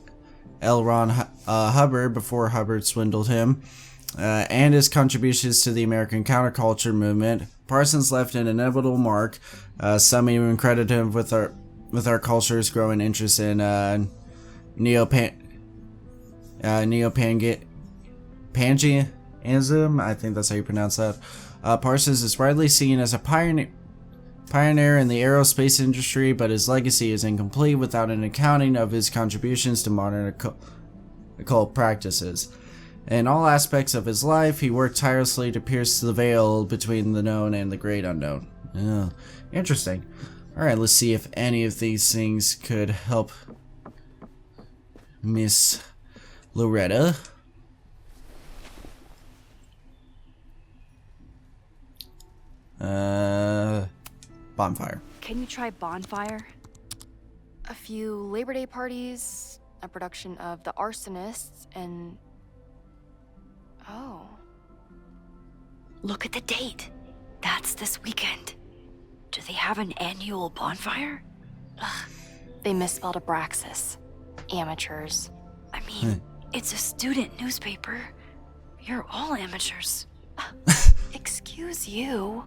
L. Ron Hubbard before Hubbard swindled him, and his contributions to the American counterculture movement, Parsons left an inevitable mark. Some even credit him with our culture's growing interest in Pangeanism. I think that's how you pronounce that. Parsons is widely seen as a pioneer in the aerospace industry, but his legacy is incomplete without an accounting of his contributions to modern occult practices. In all aspects of his life, he worked tirelessly to pierce the veil between the known and the great unknown. Interesting. Alright, let's see if any of these things could help Miss Loretta. Bonfire. Can you try bonfire? A few Labor Day parties, a production of The Arsonists, and... Oh. Look at the date. That's this weekend. Do they have an annual bonfire? Ugh, they misspelled Abraxas. Amateurs. I mean, it's a student newspaper. You're all amateurs. Excuse you.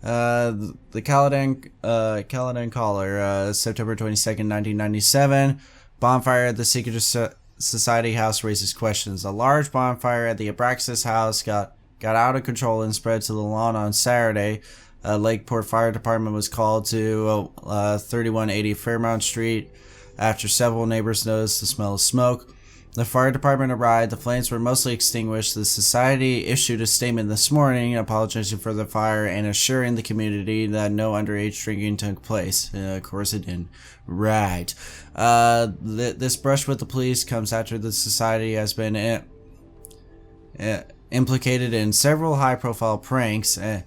The Caladan Caller, September 22nd, 1997. Bonfire at the Secret Society House raises questions. A large bonfire at the Abraxas house got out of control and spread to the lawn on Saturday. Lakeport Fire Department was called to 3180 Fairmount Street after several neighbors noticed the smell of smoke. The fire department arrived. The flames were mostly extinguished. The society issued a statement this morning apologizing for the fire and assuring the community that no underage drinking took place. Of course it didn't. Right. This brush with the police comes after the society has been implicated in several high-profile pranks and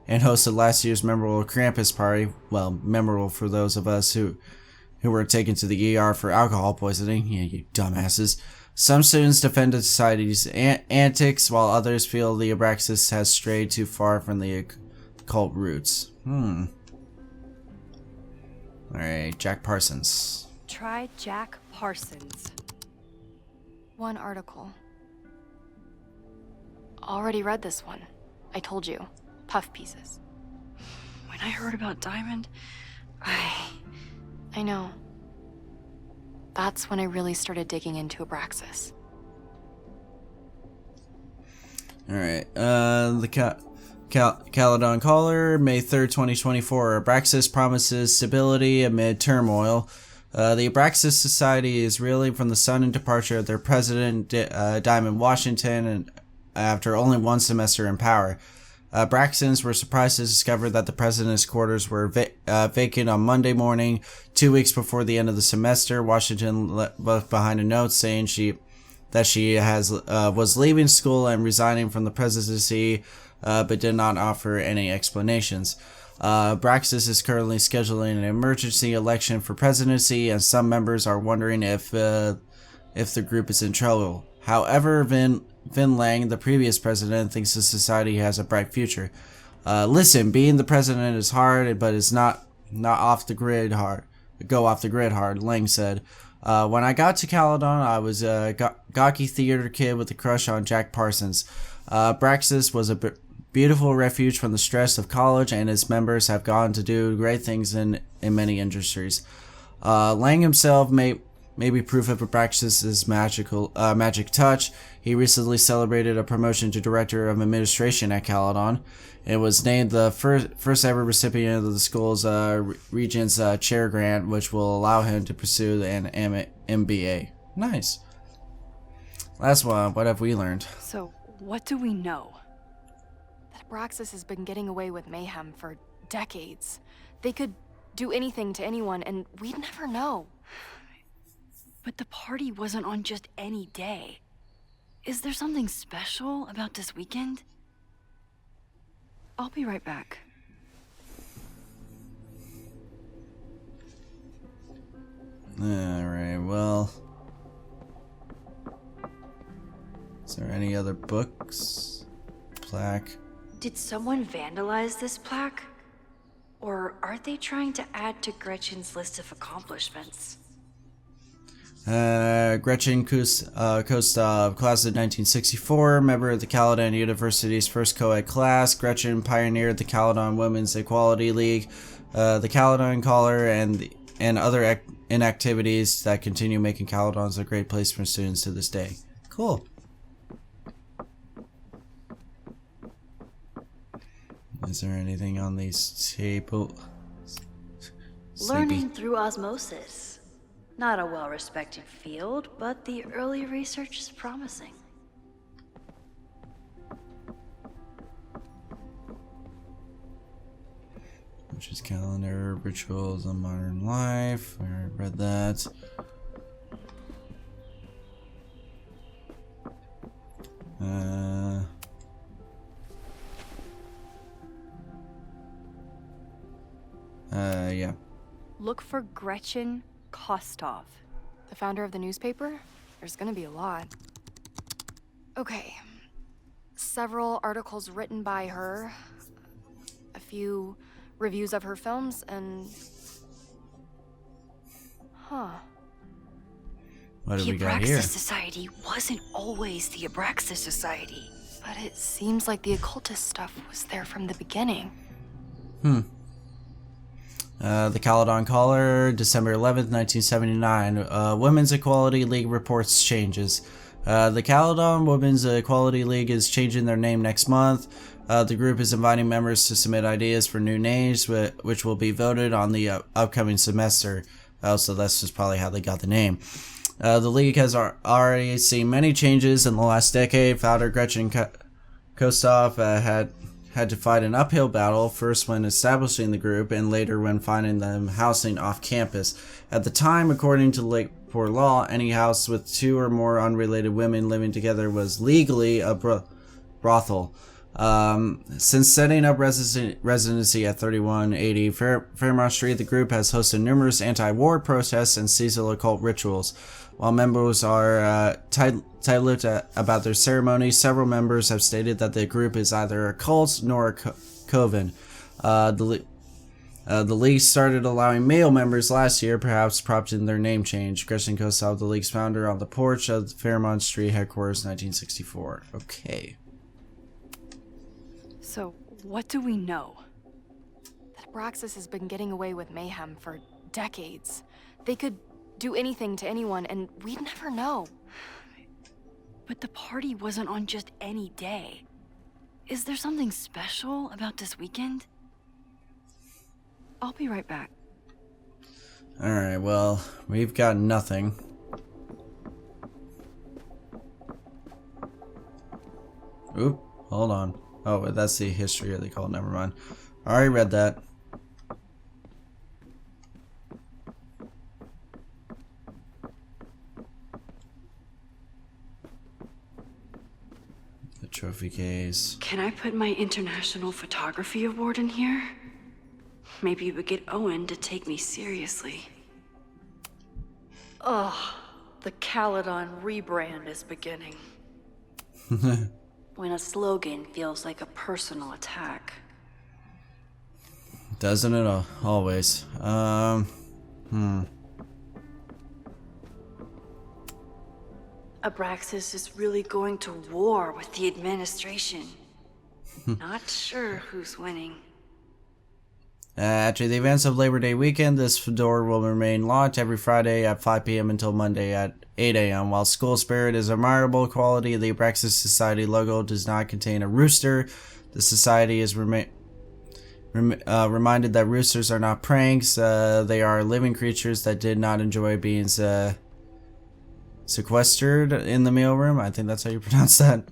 hosted last year's memorable Krampus party. Well, memorable for those of us who were taken to the ER for alcohol poisoning. Yeah, you dumbasses. Some students defend the society's antics, while others feel the Abraxas has strayed too far from the occult roots. Alright, Jack Parsons. Try Jack Parsons. One article. Already read this one. I told you. Puff pieces. When I heard about Diamond, I know. That's when I really started digging into Abraxas. Alright, the Caladan Caller, May 3rd, 2024. Abraxas promises stability amid turmoil. The Abraxas Society is reeling from the sudden departure of their president, Diamond Washington, and after only one semester in power. Braxtons were surprised to discover that the president's quarters were vacant on Monday morning, 2 weeks before the end of the semester. Washington left behind a note saying she was leaving school and resigning from the presidency, but did not offer any explanations. Abraxas is currently scheduling an emergency election for presidency, and some members are wondering if the group is in trouble. However, Vin Lang, the previous president, thinks the society has a bright future. Listen, being the president is hard, but it's not off the grid hard. Go off the grid hard, Lang said. When I got to Caladon, I was a gawky theater kid with a crush on Jack Parsons. Abraxas was a beautiful refuge from the stress of college, and its members have gone to do great things in many industries. Lang himself may be proof of Abraxas' magic touch. He recently celebrated a promotion to Director of Administration at Caladon and was named the first ever recipient of the school's Regents Chair Grant, which will allow him to pursue an MBA. Nice. Last one, what have we learned? So, what do we know? That Abraxas has been getting away with mayhem for decades. They could do anything to anyone, and we'd never know. But the party wasn't on just any day. Is there something special about this weekend? I'll be right back. Alright, well. Is there any other books? Plaque? Did someone vandalize this plaque? Or are they trying to add to Gretchen's list of accomplishments? Gretchen Kostov, class of 1964, member of the Caledon University's first co-ed class. Gretchen pioneered the Caledon Women's Equality League, the Caledon Collar, and other inactivities that continue making Caledons a great place for students to this day. Cool. Is there anything on these tables? Learning through osmosis. Not a well-respected field, but the early research is promising. Which is calendar, rituals of modern life. I already read that. Yeah. Look for Gretchen Kostov. The founder of the newspaper? There's gonna be a lot. Okay. Several articles written by her, a few reviews of her films, and... Huh. What do The we got here? Abraxas Society wasn't always the Abraxas Society. But it seems like the occultist stuff was there from the beginning. The Caledon Collar, December 11th, 1979. Women's Equality League reports changes. The Caledon Women's Equality League is changing their name next month. The group is inviting members to submit ideas for new names, which will be voted on the upcoming semester. So that's just probably how they got the name. The league has already seen many changes in the last decade. Founder Gretchen Kostov had to fight an uphill battle, first when establishing the group and later when finding them housing off campus. At the time, according to Lakeport law, any house with two or more unrelated women living together was legally a brothel. Since setting up residency at 3180 Fairmont Street, the group has hosted numerous anti-war protests and seasonal occult rituals. While members are tight-lipped about their ceremonies, several members have stated that the group is either a cult nor a coven. The league started allowing male members last year, perhaps prompting their name change. Gretchen Kostov, the league's founder, on the porch of the Fairmont Street headquarters, 1964. Okay. So, what do we know? That Abraxas has been getting away with mayhem for decades. They could do anything to anyone, and we'd never know. But the party wasn't on just any day. Is there something special about this weekend? I'll be right back. Alright, well, we've got nothing. Oop, hold on. Oh, that's the history of the cult, never mind. I already read that. The trophy case. Can I put my International Photography Award in here? Maybe we get Owen to take me seriously. Ugh, the Caledon rebrand is beginning. When a slogan feels like a personal attack. Doesn't it always? Abraxas is really going to war with the administration. Not sure who's winning. After the events of Labor Day weekend, this door will remain locked every Friday at 5 p.m. until Monday at 8 a.m. While school spirit is admirable quality, the Abraxas Society logo does not contain a rooster. The society is reminded that roosters are not pranks. They are living creatures that did not enjoy being sequestered in the mailroom. I think that's how you pronounce that.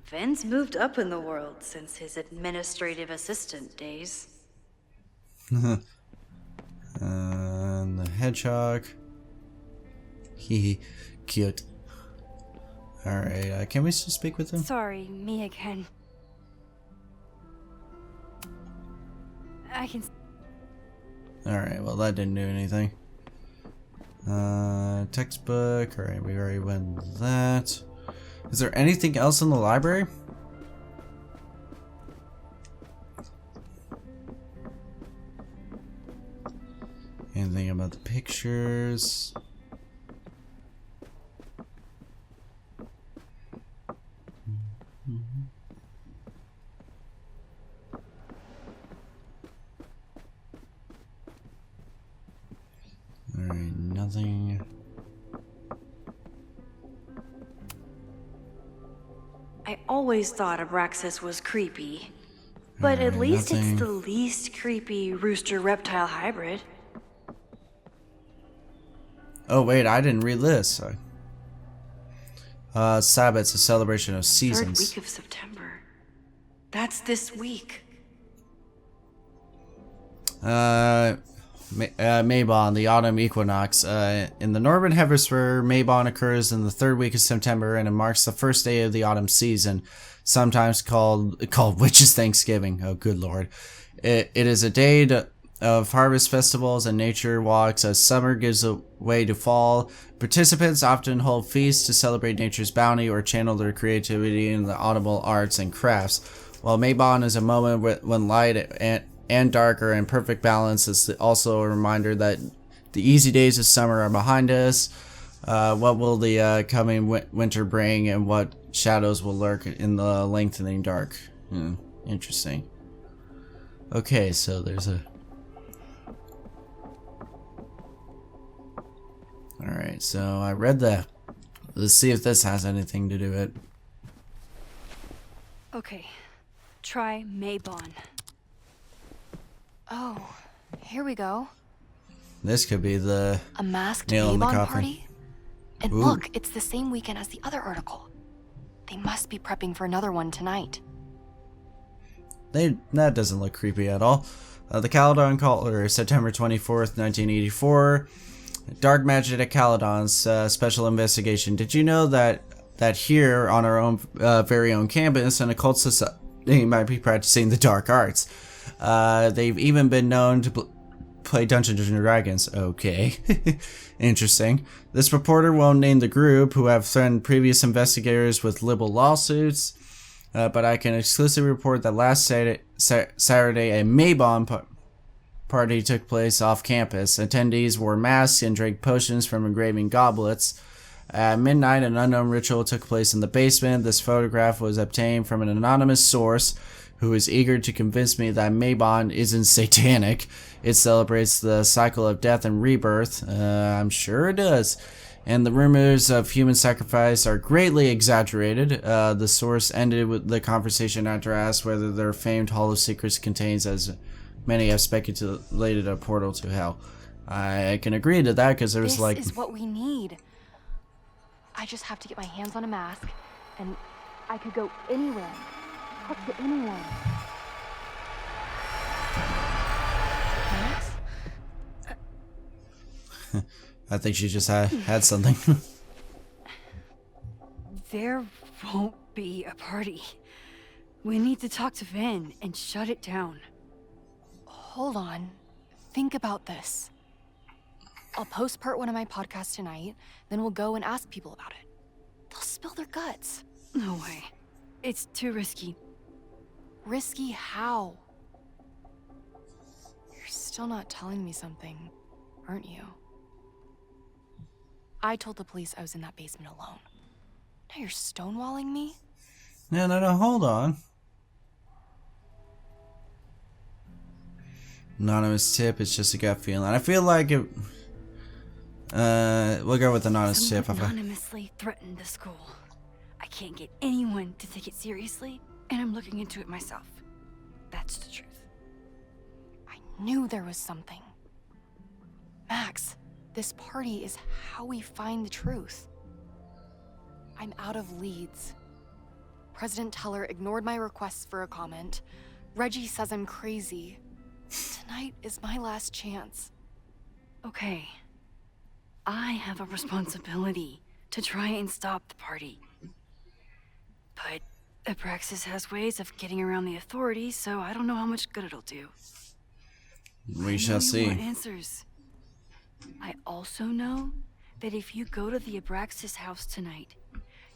Ven's moved up in the world since his administrative assistant days. And the hedgehog. Hehe, cute. Alright, can we still speak with him? Sorry, me again. I can. Alright, well that didn't do anything. Textbook. Alright, we already went with that. Is there anything else in the library? Anything about the pictures? Alright, nothing. I always thought Abraxas was creepy. But at Alright, least nothing. it's the least creepy rooster-reptile hybrid. Oh wait, I didn't read this. Sabbath's a celebration of Third seasons. week of September. That's this week. Mabon, the autumn equinox. In the Northern Hemisphere, Mabon occurs in the third week of September, and it marks the first day of the autumn season, sometimes called Witches' Thanksgiving. Oh, good lord! It is a day of harvest festivals and nature walks as summer gives way to fall. Participants often hold feasts to celebrate nature's bounty or channel their creativity in the autumnal arts and crafts. While Mabon is a moment when light and dark are in perfect balance, it's also a reminder that the easy days of summer are behind us. What will the coming winter bring, and what shadows will lurk in the lengthening dark? Interesting. Okay, so there's a... Alright, so I read that. Let's see if this has anything to do with it. Okay. Try Mabon. Oh, here we go. This could be the... A masked Nail in the Mabon coffin. party? And Ooh. look, it's the same weekend as the other article. They must be prepping for another one tonight. That doesn't look creepy at all. The Caledon Caller, September 24th, 1984. Dark Magic at Caledon's special investigation. Did you know that here on our own very own campus, an occult society might be practicing the dark arts? They've even been known to play Dungeons and Dragons. Okay, interesting. This reporter won't name the group, who have threatened previous investigators with libel lawsuits. But I can exclusively report that last Saturday, a Mabon party took place off campus. Attendees wore masks and drank potions from engraving goblets. At midnight, an unknown ritual took place in the basement. This photograph was obtained from an anonymous source who is eager to convince me that Mabon isn't satanic. It celebrates the cycle of death and rebirth. I'm sure it does. And the rumors of human sacrifice are greatly exaggerated. The source ended with the conversation after asked whether their famed Hall of Secrets contains, as many have speculated, a portal to hell. I can agree to that because there's like... This is what we need. I just have to get my hands on a mask, and I could go anywhere. Talk to anyone. Max? I think she just had something. There won't be a party. We need to talk to Vin and shut it down. Hold on. Think about this. I'll post part one of my podcast tonight, then we'll go and ask people about it. They'll spill their guts. No way. It's too risky. Risky how? You're still not telling me something, aren't you? I told the police I was in that basement alone. Now you're stonewalling me? No, hold on. Anonymous tip, it's just a gut feeling. I feel like it... we'll go with anonymous tip. Someone anonymously threatened the school. I can't get anyone to take it seriously, and I'm looking into it myself. That's the truth. I knew there was something. Max, this party is how we find the truth. I'm out of leads. President Teller ignored my requests for a comment. Reggie says I'm crazy. Tonight is my last chance. Okay. I have a responsibility to try and stop the party. But Abraxas has ways of getting around the authorities, so I don't know how much good it'll do. We shall You want see. answers. I also know that if you go to the Abraxas house tonight,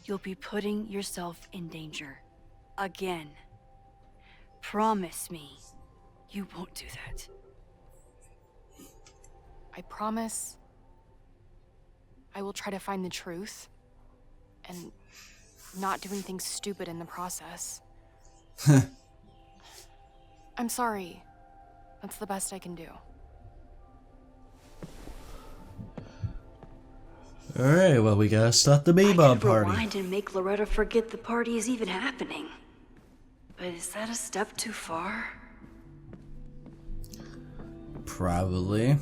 you'll be putting yourself in danger. Again. Promise me you won't do that. I promise I will try to find the truth and not do anything stupid in the process. I'm sorry. That's the best I can do. Alright, well, we gotta start the I Maybon could party. rewind and make Loretta forget the party is even happening. But is that a step too far? Probably.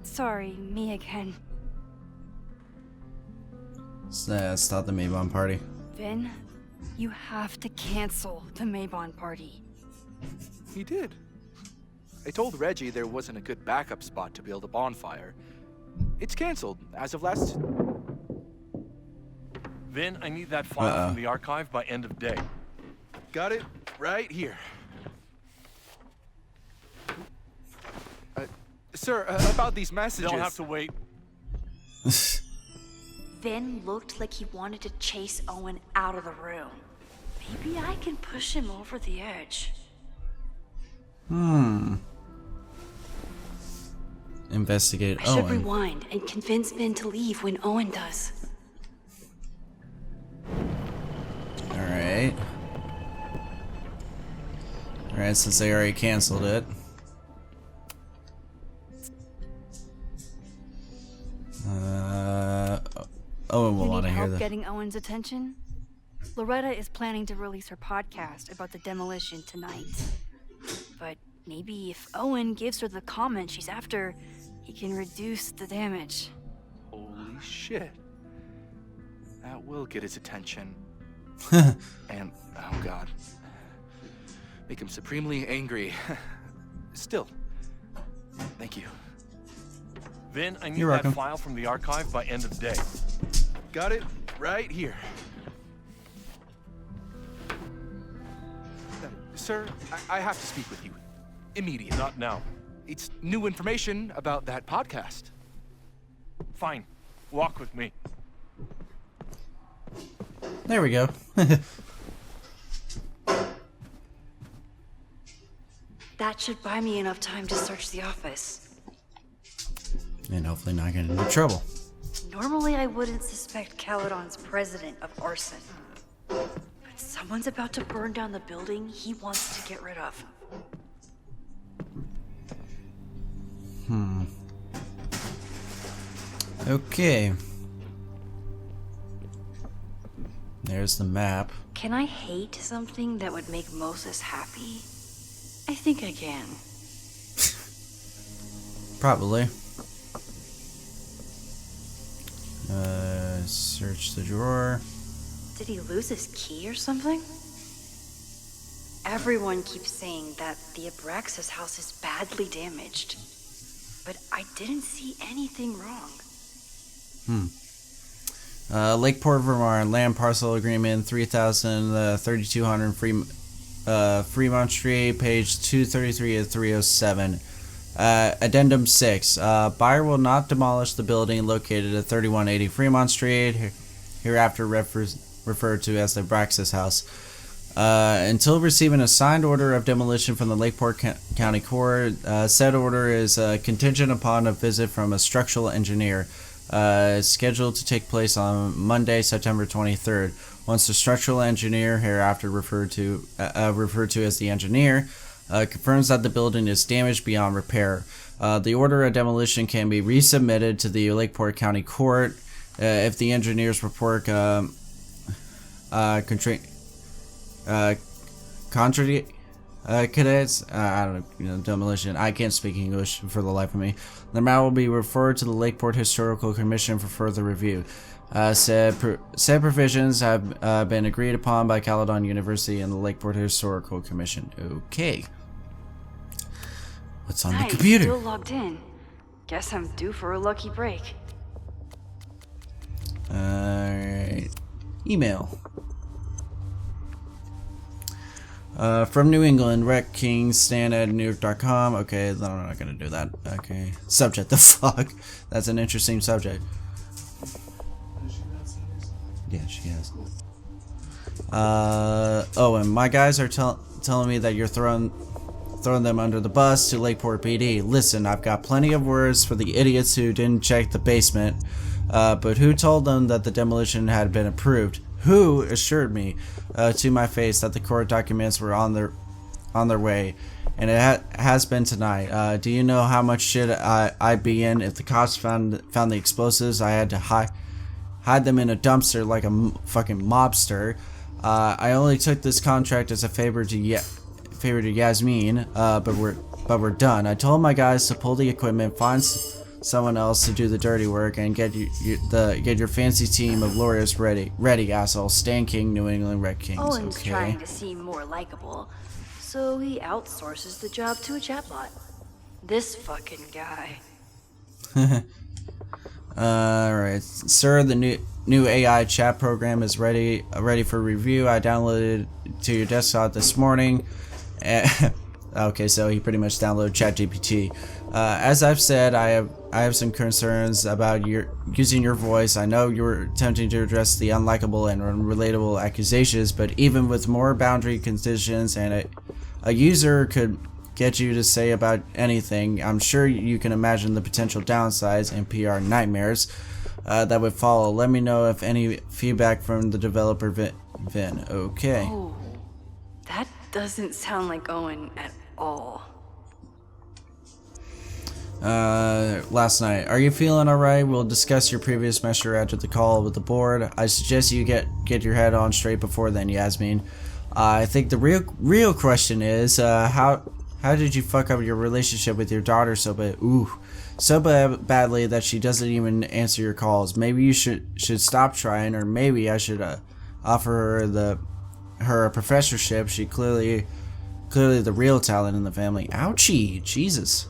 Sorry, me again. Start the Maybon party. Vin, you have to cancel the Maybon party. He did. I told Reggie there wasn't a good backup spot to build a bonfire. It's canceled as of last. Vin, I need that file from the archive by end of day. Got it right here. Sir, about these messages. They'll have to wait. Vin looked like he wanted to chase Owen out of the room. Maybe I can push him over the edge. Investigate I should Owen. rewind and convince Vin to leave when Owen does. Alright. Alright, since they already canceled it. Owen will You want need to hear help that. getting Owen's attention? Loretta is planning to release her podcast about the demolition tonight. But maybe if Owen gives her the comment she's after, he can reduce the damage. Holy shit. That will get his attention. And, oh god. Make him supremely angry. Still, thank you. Vin, I need You're that welcome. file from the archive by end of day. Got it right here. Sir, I have to speak with you. Immediately. Not now. It's new information about that podcast. Fine. Walk with me. There we go. That should buy me enough time to search the office. And hopefully not get into trouble. Normally I wouldn't suspect Caledon's president of arson. But someone's about to burn down the building he wants to get rid of. Okay. There's the map. Can I hate something that would make Moses happy? I think I can. Probably. Search the drawer. Did he lose his key or something? Everyone keeps saying that the Abraxas house is badly damaged. But I didn't see anything wrong. Lakeport, Vermont, land parcel agreement 3,200 Fremont Street, page 233 of 307. Addendum 6. Buyer will not demolish the building located at 3180 Fremont Street, hereafter referred to as the Abraxas House, until receiving a signed order of demolition from the Lakeport County Court. Said order is contingent upon a visit from a structural engineer, scheduled to take place on Monday, September 23rd. Once the structural engineer, hereafter referred to as the engineer, confirms that the building is damaged beyond repair, the order of demolition can be resubmitted to the Lakeport County Court. If the engineer's report contradicts Cadets, I don't know, demolition. I can't speak English for the life of me. The matter will be referred to the Lakeport Historical Commission for further review. Said provisions have been agreed upon by Caledon University and the Lakeport Historical Commission. Okay. What's on the computer? Still logged in. Guess I'm due for a lucky break. Alright. Email. From New England, Rec King, Stan at NewYork.com. Okay, then I'm not gonna do that. Okay. Subject, the fuck? That's an interesting subject. Yeah, she has. Oh, and my guys are telling me that you're throwing them under the bus to Lakeport PD. Listen, I've got plenty of words for the idiots who didn't check the basement, but who told them that the demolition had been approved? Who assured me to my face that the court documents were on their way, and it has been tonight. Do you know how much shit I'd be in if the cops found the explosives? I had to hide them in a dumpster like a fucking mobster. I only took this contract as a favor to Yasmin, but we're done. I told my guys to pull the equipment, find someone else to do the dirty work, and get your fancy team of lawyers ready, asshole. Stan King, New England Red Kings. Owen's Okay. trying to seem more likable, so he outsources the job to a chatbot. This fucking guy. Alright, sir, the new AI chat program is ready for review. I downloaded it to your desktop this morning. Okay, so he pretty much downloaded ChatGPT. As I've said, I have some concerns about using your voice. I know you're attempting to address the unlikable and unrelatable accusations, but even with more boundary conditions and a user could get you to say about anything, I'm sure you can imagine the potential downsides and PR nightmares that would follow. Let me know if any feedback from the developer, Vin. Okay. Oh, that doesn't sound like Owen at all. Last night. Are you feeling alright? We'll discuss your previous measure after the call with the board. I suggest you get your head on straight before then, Yasmin. I think the real question is, how did you fuck up your relationship with your daughter so badly that she doesn't even answer your calls? Maybe you should stop trying, or maybe I should offer her a professorship. She clearly the real talent in the family. Ouchie, Jesus.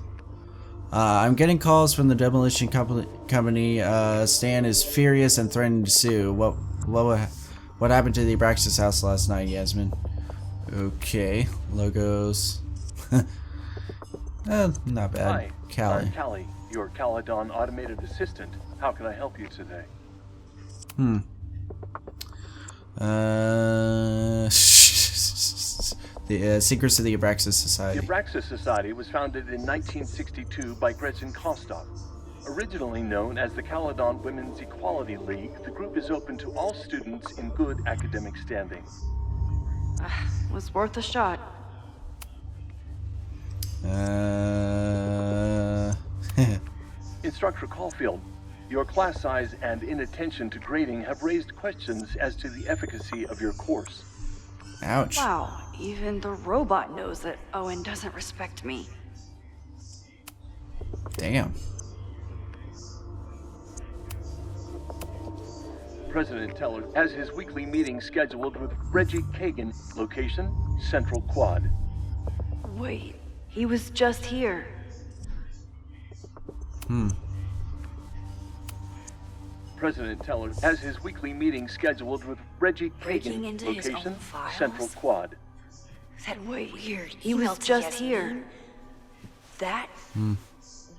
I'm getting calls from the demolition company. Stan is furious and threatening to sue. What happened to the Abraxas house last night, Yasmin? Okay, logos. Not bad. Hi, Callie. I'm Callie, your Caledon automated assistant. How can I help you today? The Secrets of the Abraxas Society. The Abraxas Society was founded in 1962 by Gretchen Kostov. Originally known as the Caledon Women's Equality League, the group is open to all students in good academic standing. Was worth a shot. Instructor Caulfield, your class size and inattention to grading have raised questions as to the efficacy of your course. Ouch. Wow, even the robot knows that Owen doesn't respect me. Damn. President Teller has his weekly meeting scheduled with Reggie Kagan. Location, Central Quad. Wait, he was just here. President Teller has his weekly meeting scheduled with Reggie Breaking Kagan. into his own Location, files? Central Quad. That way, Weird. he was Email to just Yasmin? here. That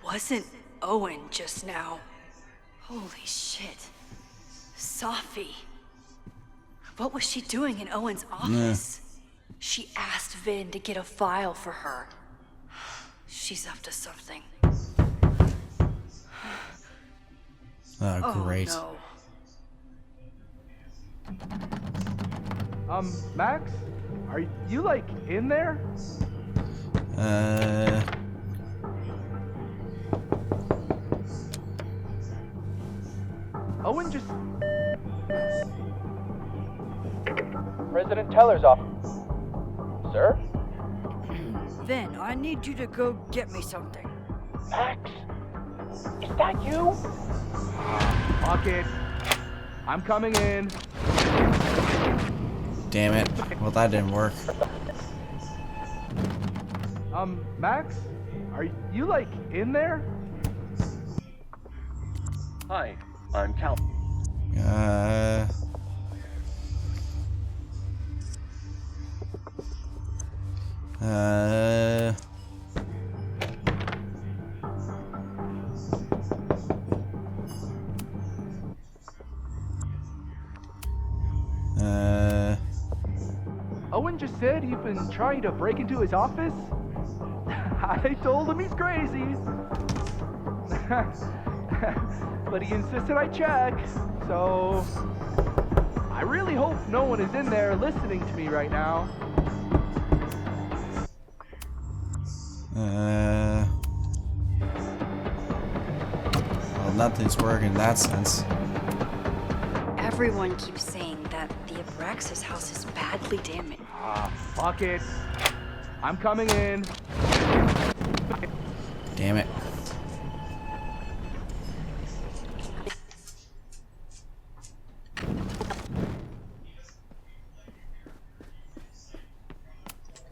wasn't Owen just now. Holy shit. Sophie. What was she doing in Owen's office? She asked Vin to get a file for her. She's up to something. Oh, great. No. Max? Are you, like, in there? Owen just... President Teller's office. Sir? need you to go get me something. Max? Is that you? Fuck it. I'm coming in. Damn it. Well, that didn't work. Max? Are you, like, in there? Hi, I'm Cal. Uh... Uh... Owen just said you've been trying to break into his office? I told him he's crazy. But he insisted I check, so I really hope no one is in there listening to me right now. Well, nothing's working in that sense. Everyone keeps saying that the Abraxas house is badly damaged. Fuck it. I'm coming in. Damn it.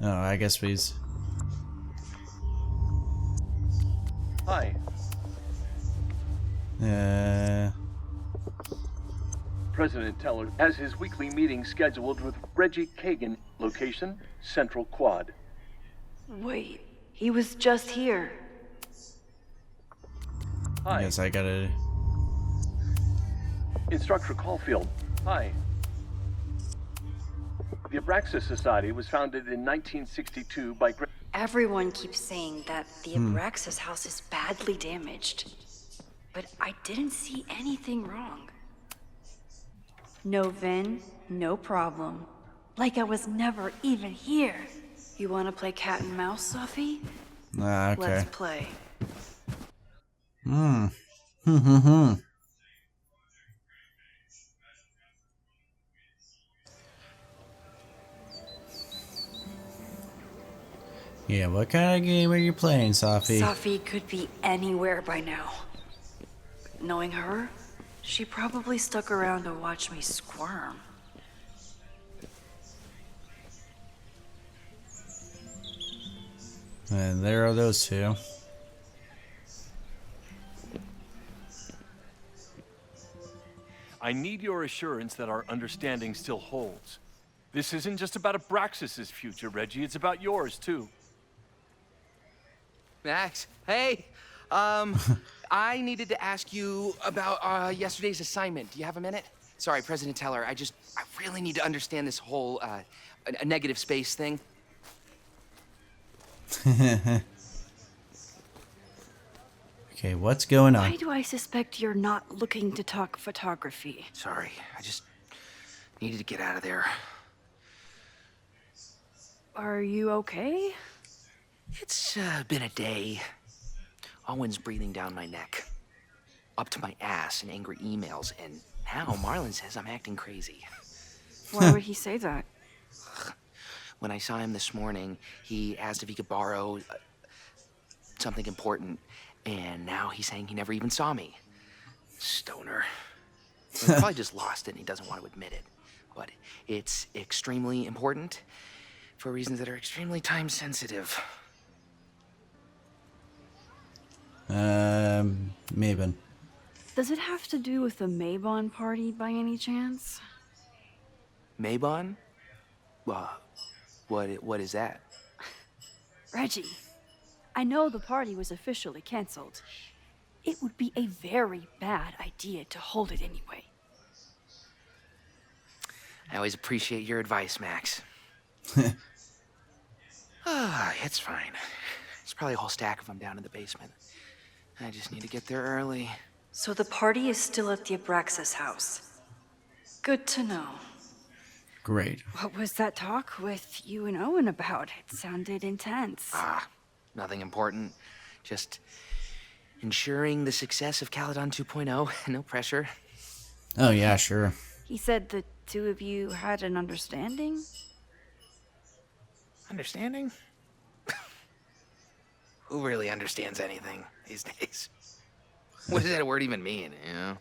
Oh, I guess we's... Hi, President Teller has his weekly meeting scheduled with Reggie Kagan. Location, Central Quad. Wait, he was just here. Hi, Yes, I gotta... Instructor Caulfield. Hi. The Abraxas Society was founded in 1962 by Everyone keeps saying that the Abraxas house is badly damaged. But I didn't see anything wrong. No Vin, no problem. Like I was never even here. You wanna play cat and mouse, Sophie? Okay. Let's play. Yeah, what kind of game are you playing, Sophie? Sophie could be anywhere by now. Knowing her, she probably stuck around to watch me squirm. And there are those two. I need your assurance that our understanding still holds. This isn't just about Abraxas' future, Reggie. It's about yours, too. Max, hey, I needed to ask you about yesterday's assignment. Do you have a minute? Sorry, President Teller, I really need to understand this whole, a negative space thing. Okay, what's going on? Why do I suspect you're not looking to talk photography? Sorry, I just needed to get out of there. Are you okay? It's been a day. Owen's breathing down my neck, up to my ass in angry emails, and now Marlon says I'm acting crazy. Why would he say that? When I saw him this morning, he asked if he could borrow something important, and now he's saying he never even saw me. Stoner. He probably just lost it and he doesn't want to admit it. But it's extremely important for reasons that are extremely time sensitive. Mabon. Does it have to do with the Mabon party by any chance? Mabon? What is that? Reggie, I know the party was officially canceled. It would be a very bad idea to hold it anyway. I always appreciate your advice, Max. It's fine. There's probably a whole stack of them down in the basement. I just need to get there early. So the party is still at the Abraxas house. Good to know. Great. What was that talk with you and Owen about? It sounded intense. Nothing important. Just ensuring the success of Caledon 2.0. No pressure. Oh, yeah, sure. He said the two of you had an understanding? Understanding? Who really understands anything these days? What does that word even mean, you know?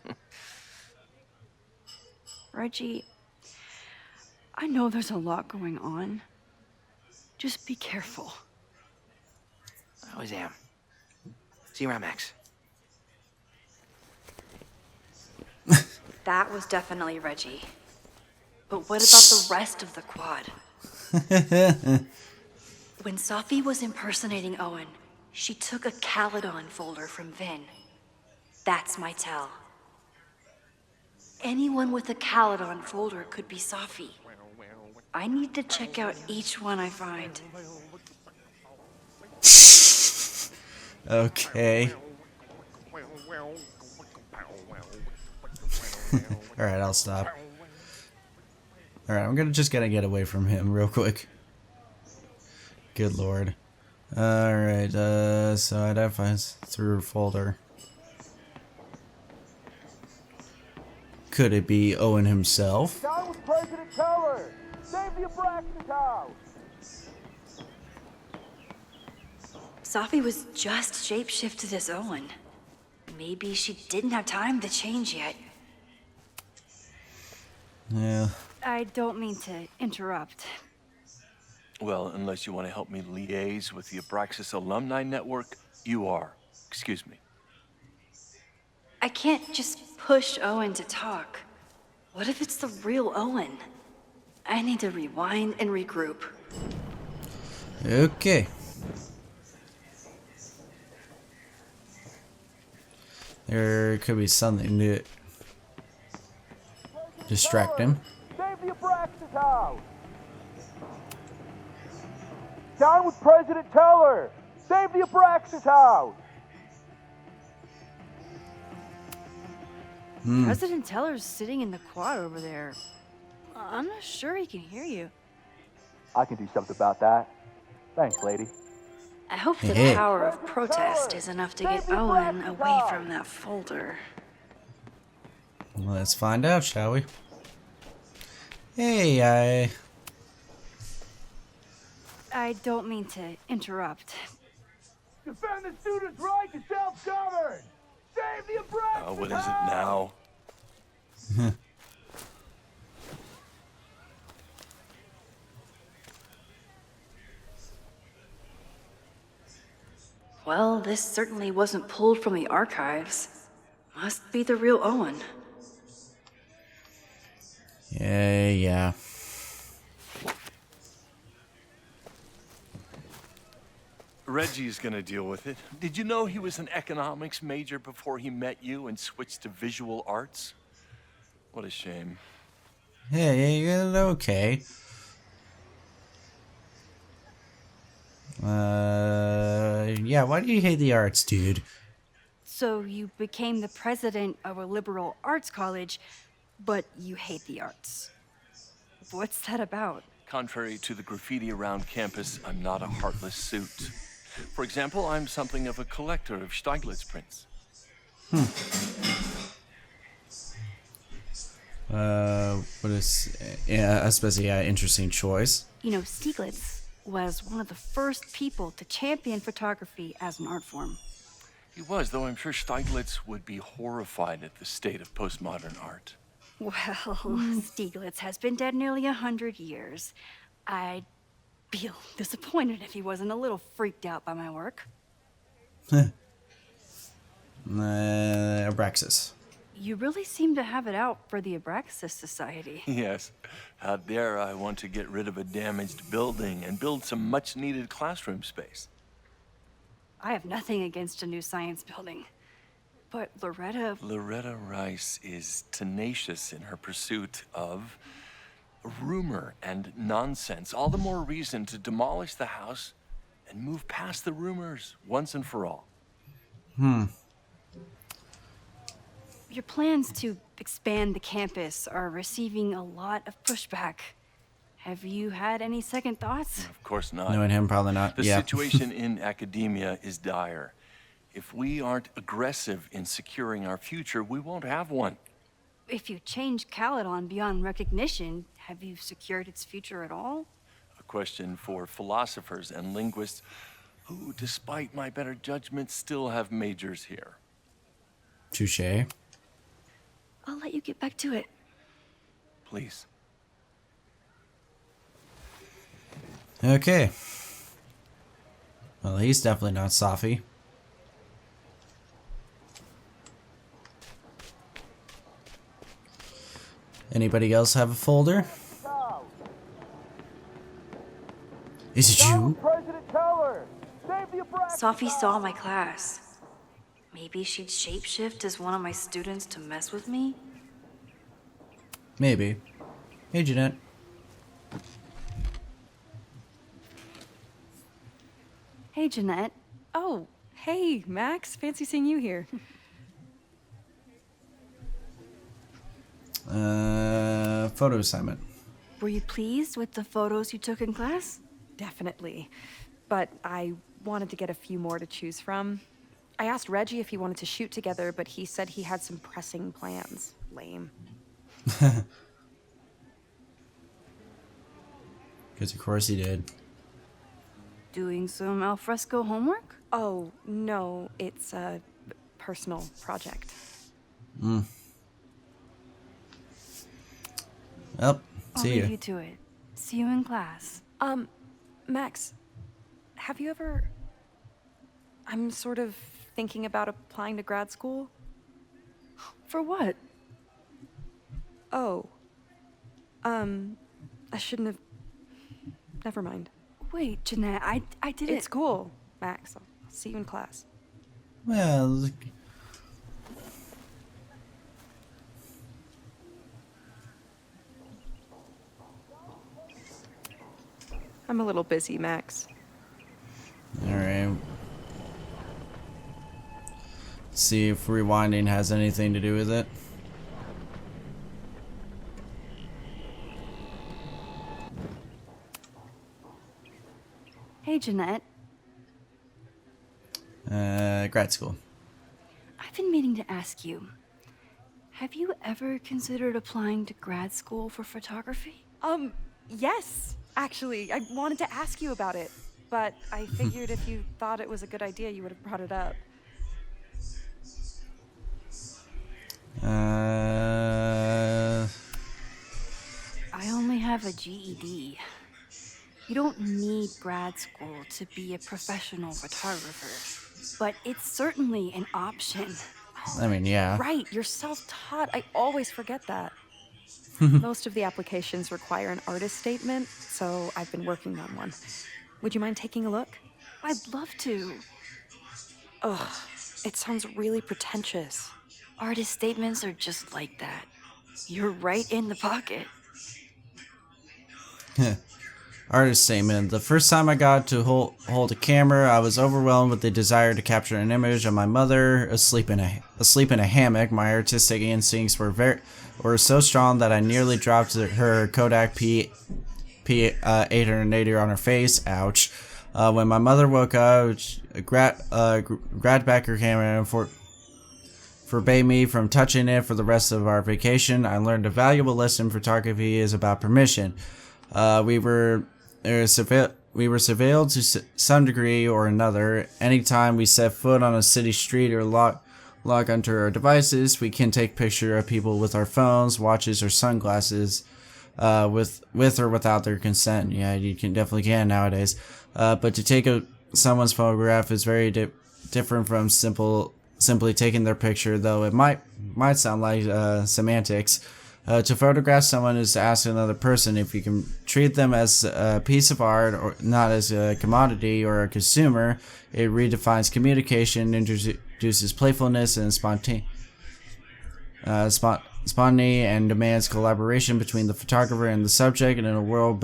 Reggie, I know there's a lot going on. Just be careful. I always am. See you around, Max. That was definitely Reggie. But what about the rest of the quad? When Safi was impersonating Owen, she took a Caledon folder from Vin. That's my tell. Anyone with a Caledon folder could be Safi. I need to check out each one I find. Okay. Alright, I'll stop. Alright, I'm just gonna get away from him real quick. Good lord. Alright, so identify through folder. Could it be Owen himself? Down with President Teller! Save the Abraxas house! Safi was just shapeshifted as Owen. Maybe she didn't have time to change yet. Yeah. I don't mean to interrupt. Well, unless you want to help me liaise with the Abraxas Alumni Network, you are. Excuse me. I can't just push Owen to talk. What if it's the real Owen? I need to rewind and regroup. Okay. There could be something to distract him. Save the Abraxas house! Down with President Teller! Save the Abraxas house! President Teller's sitting in the quad over there. I'm not sure he can hear you. I can do something about that. Thanks, lady. I hope the Hey. power of protest is enough to get Owen away from that folder. Let's find out, shall we? Hey, I don't mean to interrupt. Defend the students' right to self-govern! Save the Abraxas What is it now? Well, this certainly wasn't pulled from the archives. Must be the real Owen. yeah. Reggie's gonna deal with it. Did you know he was an economics major before he met you and switched to visual arts? What a shame. Hey, okay. Yeah, why do you hate the arts, dude? So you became the president of a liberal arts college, but you hate the arts. What's that about? Contrary to the graffiti around campus, I'm not a heartless suit. For example, I'm something of a collector of Stieglitz prints. What is... Yeah, especially interesting choice. You know, Stieglitz was one of the first people to champion photography as an art form. He was, though I'm sure Stieglitz would be horrified at the state of postmodern art. Well, Stieglitz has been dead nearly 100 years. I'd feel disappointed if he wasn't a little freaked out by my work. Abraxas. You really seem to have it out for the Abraxas Society. Yes. How dare I want to get rid of a damaged building and build some much-needed classroom space. I have nothing against a new science building. But Loretta... Loretta Rice is tenacious in her pursuit of rumor and nonsense. All the more reason to demolish the house and move past the rumors once and for all. Your plans to expand the campus are receiving a lot of pushback. Have you had any second thoughts? Of course not. Knowing him, probably not. The Yeah. situation in academia is dire. If we aren't aggressive in securing our future, we won't have one. If you change Caledon beyond recognition, have you secured its future at all? A question for philosophers and linguists who, despite my better judgment, still have majors here. Touche. I'll let you get back to it. Please. Okay. Well, he's definitely not Safi. Anybody else have a folder? Is it you? President Teller! Save the Abraxas! Safi saw my class. Maybe she'd shapeshift as one of my students to mess with me? Maybe. Hey, Jeanette. Hey, Jeanette. Oh, hey, Max. Fancy seeing you here. Photo assignment. Were you pleased with the photos you took in class? Definitely. But I wanted to get a few more to choose from. I asked Reggie if he wanted to shoot together, but he said he had some pressing plans. Lame. Because of course he did. Doing some alfresco homework? Oh, no, it's a personal project. Well, I'll see leave ya. you to it. See you in class. Max, have you ever... I'm sort of thinking about applying to grad school. For what? Oh. I shouldn't have... Never mind. Wait, Jeanette, I didn't... It's cool, Max. I'll see you in class. Well, look. I'm a little busy, Max. Alright. See if rewinding has anything to do with it. Hey, Jeanette. Grad school. I've been meaning to ask you. Have you ever considered applying to grad school for photography? Yes, actually. I wanted to ask you about it, but I figured if you thought it was a good idea, you would have brought it up. I only have a GED. You don't need grad school to be a professional photographer, but it's certainly an option. I mean, yeah. Right, you're self-taught. I always forget that. Most of the applications require an artist statement, so I've been working on one. Would you mind taking a look? I'd love to. Ugh, it sounds really pretentious. Artist statements are just like that. You're right in the pocket. Artist statement. The first time I got to hold a camera, I was overwhelmed with the desire to capture an image of my mother asleep in a hammock. My artistic instincts were so strong that I nearly dropped her Kodak P880 on her face. Ouch. When my mother woke up, she grabbed back her camera and forbade me from touching it for the rest of our vacation. I learned a valuable lesson. Photography is about permission. We were surveilled to some degree or another. Anytime we set foot on a city street or log onto our devices, we can take picture of people with our phones, watches, or sunglasses, with or without their consent. Yeah, you definitely can nowadays. But to take someone's photograph is very different from simply taking their picture, though it might sound like semantics. To photograph someone is to ask another person if you can treat them as a piece of art or not as a commodity or a consumer. It redefines communication, introduces playfulness and spontaneity, and demands collaboration between the photographer and the subject. And in a world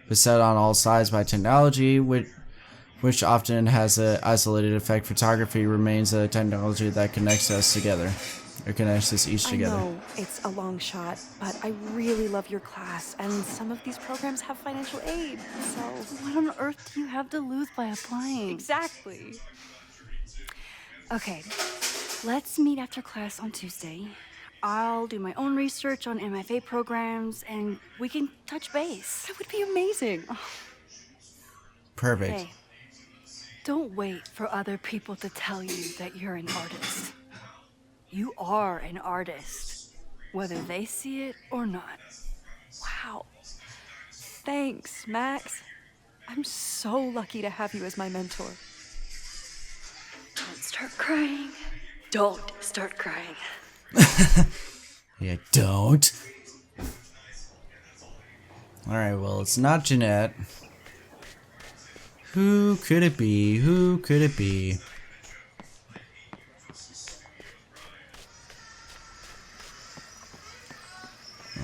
beset on all sides by technology, which often has an isolated effect, photography remains a technology that connects us together. Or connects us each together. I know it's a long shot, but I really love your class, and some of these programs have financial aid, so... What on earth do you have to lose by applying? Exactly. Okay, let's meet after class on Tuesday. I'll do my own research on MFA programs, and we can touch base. That would be amazing. Perfect. Okay. Don't wait for other people to tell you that you're an artist. You are an artist, whether they see it or not. Wow. Thanks, Max. I'm so lucky to have you as my mentor. Don't start crying. Don't start crying. Yeah, don't. Alright, well, it's not Jeanette. Who could it be? Who could it be?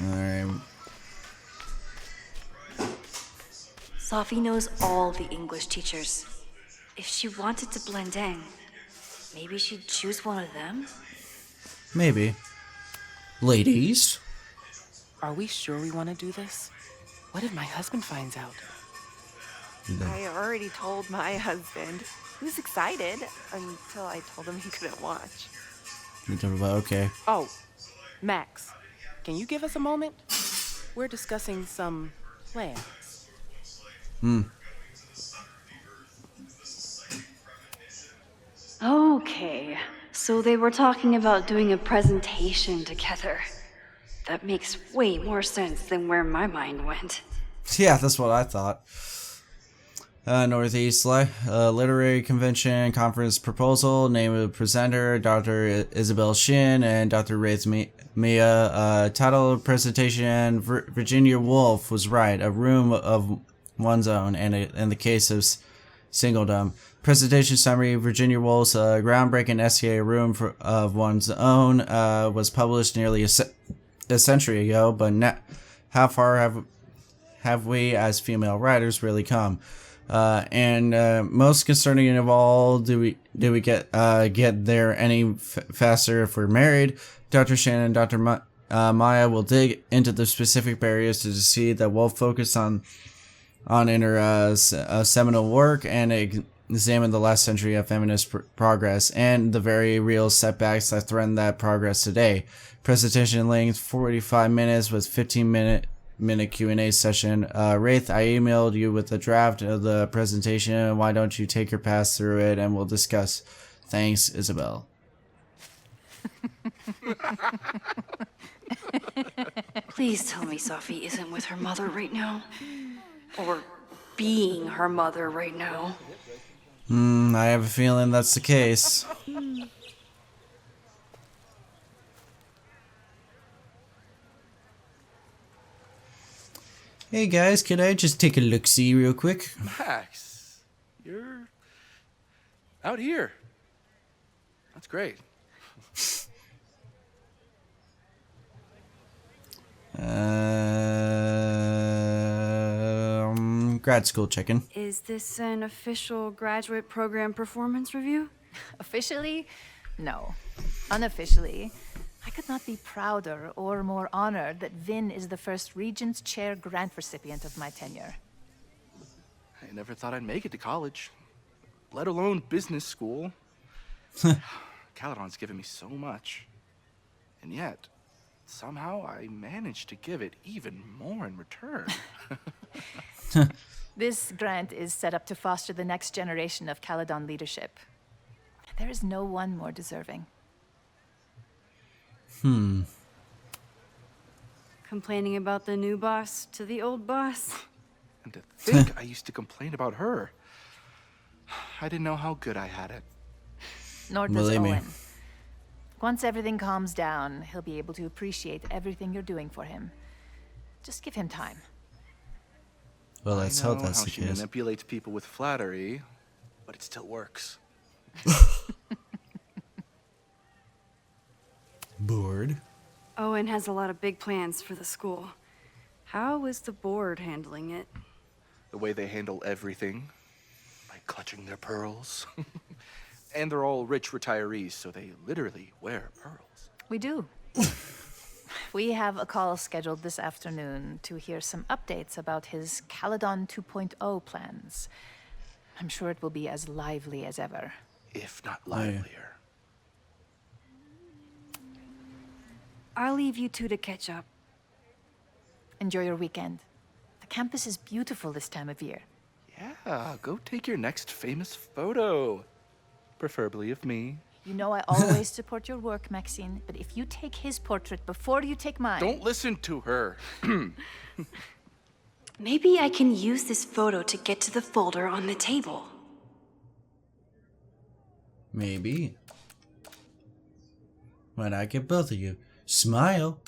Alright. Sophie knows all the English teachers. If she wanted to blend in, maybe she'd choose one of them? Maybe. Ladies? Are we sure we want to do this? What if my husband finds out? I already told my husband. He was excited until I told him he couldn't watch. Okay. Oh, Max, can you give us a moment? We're discussing some plans. Okay, so they were talking about doing a presentation together. That makes way more sense than where my mind went. Yeah, that's what I thought. Northeast Literary Convention Conference Proposal. Name of the presenter, Dr. Isabel Shin and Dr. Wraith Mia. Title of presentation, Virginia Woolf was right. A room of one's own, and in the case of singledom. Presentation summary, Virginia Woolf's groundbreaking essay, A Room of One's Own, was published nearly a century ago, but how far have we as female writers really come? And most concerning of all, do we get there any faster if we're married? Dr. Shannon and Dr. Maya will dig into the specific barriers to see that Woolf focused on in her seminal work and examine the last century of feminist progress and the very real setbacks that threaten that progress today. Presentation length 45 minutes with 15-minute Q&A session. Wraith, I emailed you with the draft of the presentation. Why don't you take your pass through it and we'll discuss. Thanks, Isabel. Please tell me Sophie isn't with her mother right now. Or being her mother right now. I have a feeling that's the case. Hey guys, can I just take a look-see real quick? Max, you're out here. That's great. Grad school chicken. Is this an official graduate program performance review? Officially? No. Unofficially, I could not be prouder or more honored that Vin is the first Regents Chair grant recipient of my tenure. I never thought I'd make it to college, let alone business school. Caledon's given me so much. And yet, somehow I managed to give it even more in return. This grant is set up to foster the next generation of Caledon leadership. There is no one more deserving. Complaining about the new boss to the old boss? And to think I used to complain about her. I didn't know how good I had it. Nor does Believe me. Owen. Once everything calms down, he'll be able to appreciate everything you're doing for him. Just give him time. Well, let's hope I know that's how the she case. manipulates people with flattery, but it still works. Bored. Owen has a lot of big plans for the school. How is the board handling it? The way they handle everything, by clutching their pearls. And they're all rich retirees, so they literally wear pearls. We do. We have a call scheduled this afternoon to hear some updates about his Caledon 2.0 plans. I'm sure it will be as lively as ever. If not livelier. I'll leave you two to catch up. Enjoy your weekend. The campus is beautiful this time of year. Yeah, go take your next famous photo. Preferably of me. You know I always support your work, Maxine, but if you take his portrait before you take mine... Don't listen to her. Maybe I can use this photo to get to the folder on the table. Maybe. Why not get both of you? Smile.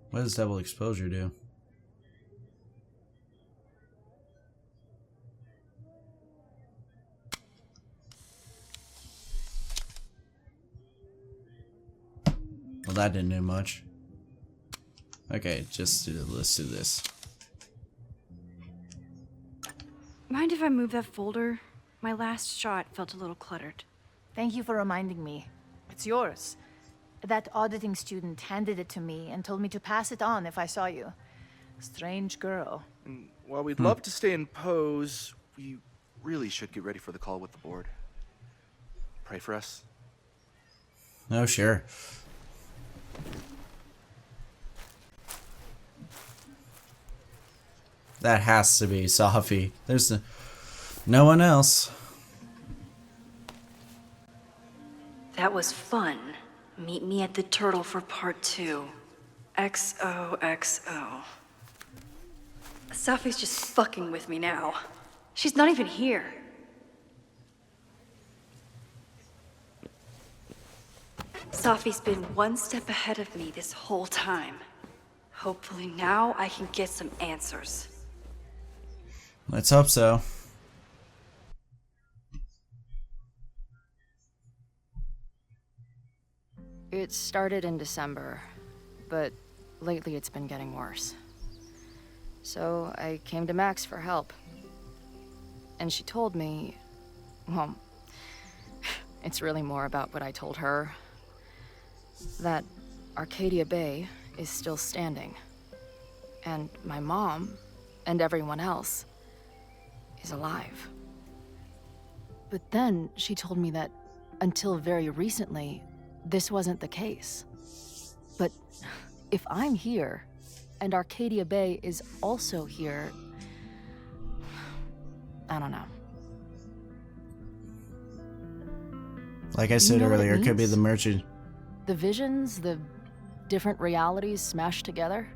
What does double exposure do? Well, that didn't do much. Okay, let's do this. Mind if I move that folder? My last shot felt a little cluttered. Thank you for reminding me. It's yours. That auditing student handed it to me and told me to pass it on if I saw you. Strange girl. And while we'd love to stay in pose, we really should get ready for the call with the board. Pray for us. Oh, sure. That has to be Safi. There's no one else. That was fun. Meet me at the Turtle for part 2. XOXO. Safi's just fucking with me now. She's not even here. Safi's been one step ahead of me this whole time. Hopefully now I can get some answers. Let's hope so. It started in December, but lately it's been getting worse. So I came to Max for help. And she told me, well, it's really more about what I told her, that Arcadia Bay is still standing. And my mom, and everyone else, is alive. But then she told me that until very recently, this wasn't the case. But if I'm here, and Arcadia Bay is also here, I don't know. Like I said You know what it earlier, it could be means? the merchant. The visions, the different realities smashed together?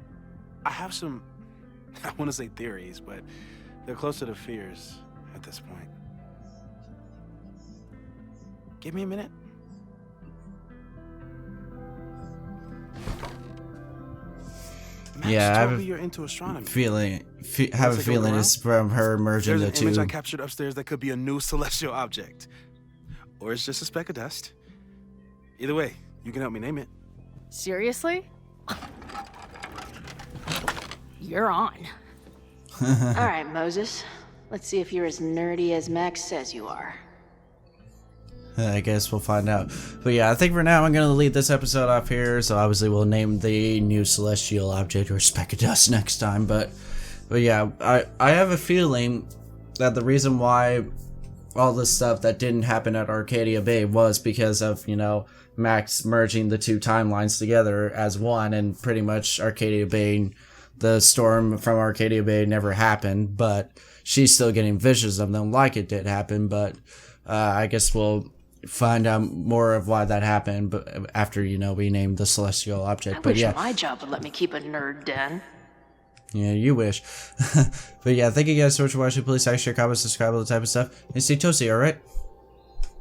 I have some, I want to say theories, but they're closer to fears at this point. Give me a minute. Max Yeah, I told have me you're into astronomy. have a Once I go feeling around, it's from her merging There's the an image two. I captured upstairs that could be a new celestial object. Or it's just a speck of dust. Either way, you can help me name it. Seriously? You're on. All right, Moses. Let's see if you're as nerdy as Max says you are. I guess we'll find out. But yeah, I think for now I'm going to leave this episode off here. So obviously we'll name the new celestial object or speck of dust next time. But yeah, I have a feeling that the reason why all this stuff that didn't happen at Arcadia Bay was because of, you know, Max merging the two timelines together as one, and pretty much Arcadia Bay, the storm from Arcadia Bay never happened, but she's still getting visions of them like it did happen. But I guess we'll find out more of why that happened, but after, you know, we named the celestial object. I But wish yeah, my job would let me keep a nerd den. yeah, you wish. But yeah, thank you guys so much for watching. Please like, share, comment, subscribe, all the type of stuff, and stay toasty, alright?